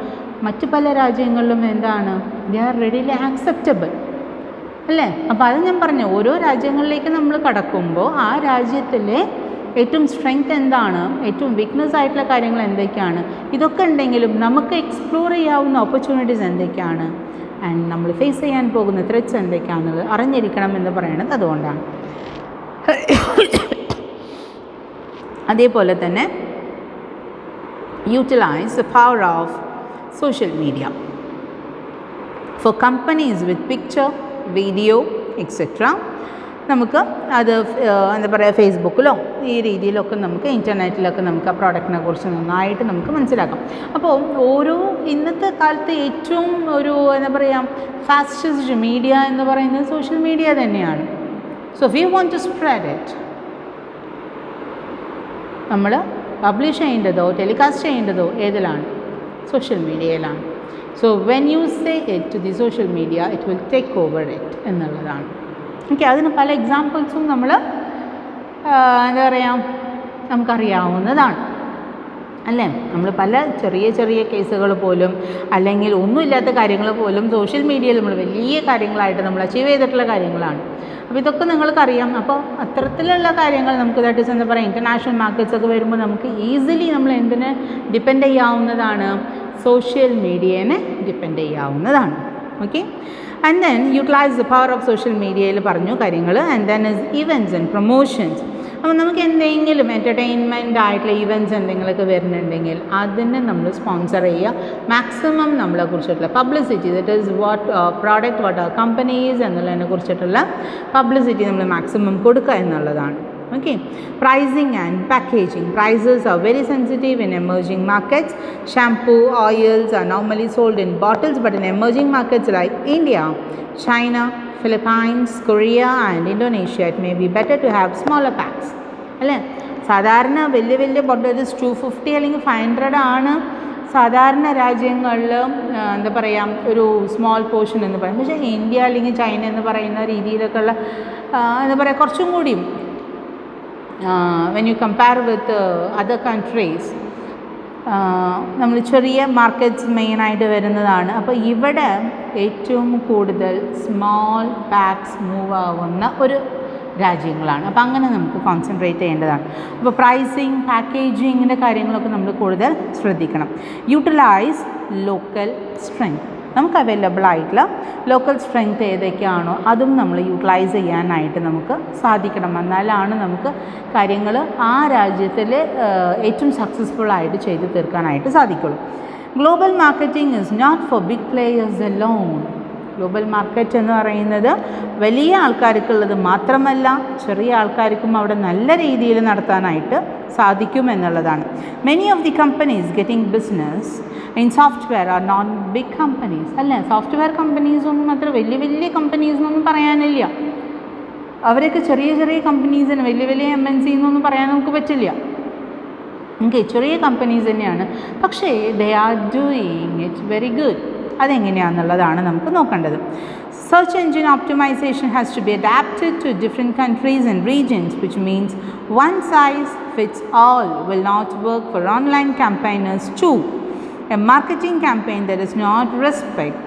മറ്റ് പല രാജ്യങ്ങളിലും എന്താണ്, ദേ ആർ റെഡിലി ആക്സെപ്റ്റബിൾ അല്ലേ? അപ്പോൾ അത് ഞാൻ പറഞ്ഞു, ഓരോ രാജ്യങ്ങളിലേക്ക് നമ്മൾ കടക്കുമ്പോൾ ആ രാജ്യത്തിലെ ഏറ്റവും സ്ട്രെങ്ത് എന്താണ്, ഏറ്റവും വീക്ക്നെസ് ആയിട്ടുള്ള കാര്യങ്ങൾ എന്തൊക്കെയാണ്, ഇതൊക്കെ ഉണ്ടെങ്കിലും നമുക്ക് എക്സ്പ്ലോർ ചെയ്യാവുന്ന ഓപ്പർച്യൂണിറ്റീസ് എന്തൊക്കെയാണ്, ആൻഡ് നമ്മൾ ഫേസ് ചെയ്യാൻ പോകുന്ന ത്രെറ്റ്സ് എന്തൊക്കെയാണെന്നുള്ളത് അറിഞ്ഞിരിക്കണം എന്ന് പറയുന്നത് അതുകൊണ്ടാണ്. അതേപോലെ തന്നെ utilise the power of social media for companies with picture, video etcetera. നമുക്ക് അത് എന്താ പറയുക, ഫേസ്ബുക്കിലോ ഈ രീതിയിലൊക്കെ നമുക്ക് ഇൻ്റർനെറ്റിലൊക്കെ നമുക്ക് ആ പ്രോഡക്റ്റിനെ കുറിച്ച് നന്നായിട്ട് നമുക്ക് മനസ്സിലാക്കാം. അപ്പോൾ ഓരോ ഇന്നത്തെ കാലത്ത് ഏറ്റവും ഒരു എന്താ പറയുക ഫാസ്റ്റസ്റ്റ് മീഡിയ എന്ന് പറയുന്നത് സോഷ്യൽ മീഡിയ തന്നെയാണ്. So if you want to spread it, നമ്മൾ പബ്ലിഷ് ചെയ്യേണ്ടതോ ടെലികാസ്റ്റ് ചെയ്യേണ്ടതോ ഏതിലാണ്? സോഷ്യൽ മീഡിയയിലാണ്. So when you say it to the social media it will take over it എന്നുള്ളതാണ്. ഓക്കെ, അതിന് പല എക്സാമ്പിൾസും നമ്മൾ എന്താ പറയുക നമുക്കറിയാവുന്നതാണ് അല്ലേ? നമ്മൾ പല ചെറിയ ചെറിയ കേസുകൾ പോലും അല്ലെങ്കിൽ ഒന്നുമില്ലാത്ത കാര്യങ്ങൾ പോലും സോഷ്യൽ മീഡിയയിൽ നമ്മൾ വലിയ കാര്യങ്ങളായിട്ട് നമ്മൾ അച്ചീവ് ചെയ്തിട്ടുള്ള കാര്യങ്ങളാണ്. അപ്പോൾ ഇതൊക്കെ നിങ്ങൾക്കറിയാം. അപ്പോൾ അത്തരത്തിലുള്ള കാര്യങ്ങൾ നമുക്ക് ദാറ്റ് ഈസ് എന്താ പറയുക ഇൻ്റർനാഷണൽ മാർക്കറ്റ്സ് ഒക്കെ വരുമ്പോൾ നമുക്ക് ഈസിലി നമ്മൾ എന്തിനെ ഡിപ്പെൻഡ് ചെയ്യാവുന്നതാണ്? സോഷ്യൽ മീഡിയനെ ഡിപ്പെൻഡ് ചെയ്യാവുന്നതാണ്. Okay, and then utilise the power of social മീഡിയയിൽ പറഞ്ഞു കാര്യങ്ങൾ. And then is events and promotions. അപ്പോൾ നമുക്ക് എന്തെങ്കിലും എൻ്റർടൈൻമെൻ്റ് ആയിട്ടുള്ള ഇവൻറ്റ്സ് എന്തെങ്കിലുമൊക്കെ വരുന്നുണ്ടെങ്കിൽ അതിനെ നമ്മൾ സ്പോൺസർ ചെയ്യുക. മാക്സിമം നമ്മളെ കുറിച്ചിട്ടുള്ള publicity, that is what product what companies എന്നുള്ളതിനെ കുറിച്ചിട്ടുള്ള പബ്ലിസിറ്റി നമ്മൾ മാക്സിമം കൊടുക്കുക എന്നുള്ളതാണ്. Okay, pricing and packaging. Prices are very sensitive in emerging markets. Shampoo, oils are normally sold in bottles, but in emerging markets like India, China, Philippines, Korea and Indonesia, it may be better to have smaller packs. അല്ലേ? സാധാരണ വലിയ വലിയ bottles 250 അല്ലെങ്കിൽ 500 ആണ് സാധാരണ രാജ്യങ്ങളിൽ എന്താ പറയുക ഒരു സ്മോൾ പോർഷൻ എന്ന് പറയും. പക്ഷേ ഇന്ത്യ അല്ലെങ്കിൽ ചൈന എന്ന് പറയുന്ന രീതിയിലൊക്കെയുള്ള എന്താ പറയുക കുറച്ചും കൂടിയും when you compare with other countries നമ്മൾ ചെറിയ മാർക്കറ്റ്സ് മെയിനായിട്ട് വരുന്നതാണ്. അപ്പോൾ ഇവിടെ ഏറ്റവും കൂടുതൽ സ്മോൾ പാക്സ് മൂവ് ആവുന്ന ഒരു രാജ്യങ്ങളാണ്. അപ്പോൾ അങ്ങനെ നമുക്ക് കോൺസെൻട്രേറ്റ് ചെയ്യേണ്ടതാണ്. അപ്പോൾ പ്രൈസിങ്, പാക്കേജിങ്ങിൻ്റെ കാര്യങ്ങളൊക്കെ നമ്മൾ കൂടുതൽ ശ്രദ്ധിക്കണം. Utilise local strength. നമുക്ക് അവൈലബിൾ ആയിട്ടുള്ള ലോക്കൽ സ്ട്രെങ്ത് ഏതൊക്കെയാണോ അതും നമ്മൾ യൂട്ടിലൈസ് ചെയ്യാനായിട്ട് നമുക്ക് സാധിക്കണം. എന്നാലാണ് നമുക്ക് കാര്യങ്ങൾ ആ രാജ്യത്തിൽ ഏറ്റവും സക്സസ്ഫുള്ളായിട്ട് ചെയ്ത് തീർക്കാനായിട്ട് സാധിക്കുള്ളൂ. Global marketing is not for big players alone. Global market എന്ന് പറയുന്നത് വലിയ ആൾക്കാർക്കുള്ളത് മാത്രമല്ല, ചെറിയ ആൾക്കാർക്കും അവിടെ നല്ല രീതിയിൽ നടത്താനായിട്ട് സാധിക്കുമെന്നുള്ളതാണ്. Many of the companies getting business in software are not big companies. അല്ലേ? സോഫ്റ്റ്വെയർ കമ്പനീസൊന്നും അത്ര വലിയ വലിയ കമ്പനീസൊന്നും പറയാനില്ല. അവരൊക്കെ ചെറിയ ചെറിയ കമ്പനീസിന് വലിയ വലിയ MNC എന്നൊന്നും പറയാൻ നമുക്ക് പറ്റില്ല. ഓക്കെ, ചെറിയ കമ്പനീസ് തന്നെയാണ്, പക്ഷേ they are doing it very good. അതെങ്ങനെയാണെന്നുള്ളതാണ് നമുക്ക് നോക്കേണ്ടത്. Search engine optimization has to be adapted to different countries and regions, which means one size fits all will not work for online campaigners too. A marketing campaign that does not respect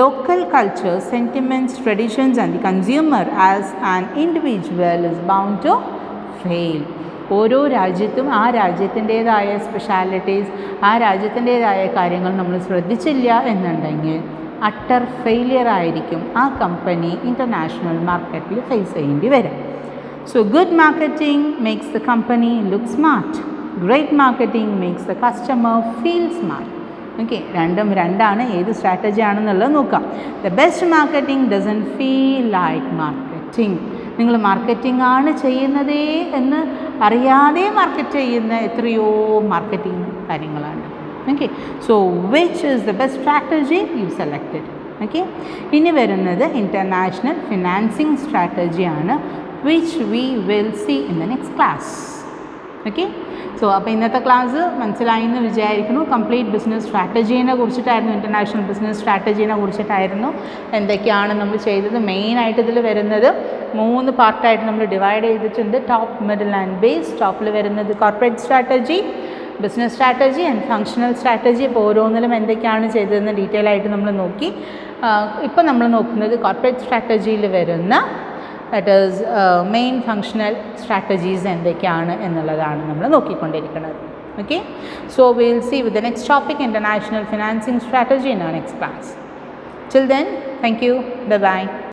local culture, sentiments, traditions and the consumer as an individual is bound to fail. ഓരോ രാജ്യത്തും ആ രാജ്യത്തിൻ്റേതായ specialities, ആ രാജ്യത്തിൻ്റേതായ കാര്യങ്ങൾ നമ്മൾ ശ്രദ്ധിച്ചില്ല എന്നുണ്ടെങ്കിൽ utter failure ആയിരിക്കും ആ കമ്പനി ഇൻ്റർനാഷണൽ മാർക്കറ്റിൽ ഫേസ് ചെയ്യേണ്ടി വരും. So good marketing makes the company look smart. Great marketing makes the customer feel smart. Okay, രണ്ടും രണ്ടാണ്. ഏത് സ്ട്രാറ്റജി ആണെന്നുള്ളത് നോക്കാം. The best marketing doesn't feel like marketing. നിങ്ങൾ മാർക്കറ്റിംഗ് ആണ് ചെയ്യുന്നതേ എന്ന് അറിയാതെ മാർക്കറ്റ് ചെയ്യുന്ന എത്രയോ മാർക്കറ്റിംഗ് കാര്യങ്ങളാണ്. Okay, so which is the best strategy you selected. Okay, ഇനി വരുന്നത് ഇൻ്റർനാഷണൽ ഫിനാൻസിങ് സ്ട്രാറ്റജിയാണ്, which we will see in the next class. Okay, so അപ്പോൾ ഇന്നത്തെ ക്ലാസ് മനസ്സിലായി എന്ന് വിചാരിക്കുന്നു. കംപ്ലീറ്റ് ബിസിനസ് സ്ട്രാറ്റജീനെ കുറിച്ചിട്ടായിരുന്നു, ഇൻ്റർനാഷണൽ ബിസിനസ് സ്ട്രാറ്റജീനെ കുറിച്ചിട്ടായിരുന്നു എന്തൊക്കെയാണ് നമ്മൾ ചെയ്തത്. മെയിനായിട്ട് ഇതിൽ വരുന്നത് 3 പാർട്ടായിട്ട് നമ്മൾ ഡിവൈഡ് ചെയ്തിട്ടുണ്ട്, ടോപ്പ്, മിഡിൽ ആൻഡ് ബേസ്. ടോപ്പിൽ വരുന്നത് corporate strategy, business strategy and functional strategy. ഇപ്പോൾ ഓരോന്നിലും എന്തൊക്കെയാണ് ചെയ്തതെന്ന് ഡീറ്റെയിൽ ആയിട്ട് നമ്മൾ നോക്കി. ഇപ്പോൾ നമ്മൾ നോക്കുന്നത് കോർപ്പറേറ്റ് സ്ട്രാറ്റജിയിൽ വരുന്ന that is main functional strategies എന്തൊക്കെയാണ് എന്നുള്ളതാണ് നമ്മൾ നോക്കിക്കൊണ്ടിരിക്കുന്നത്. Okay, so we will see with the next topic international financing strategy in our next class. Till then, thank you, bye bye.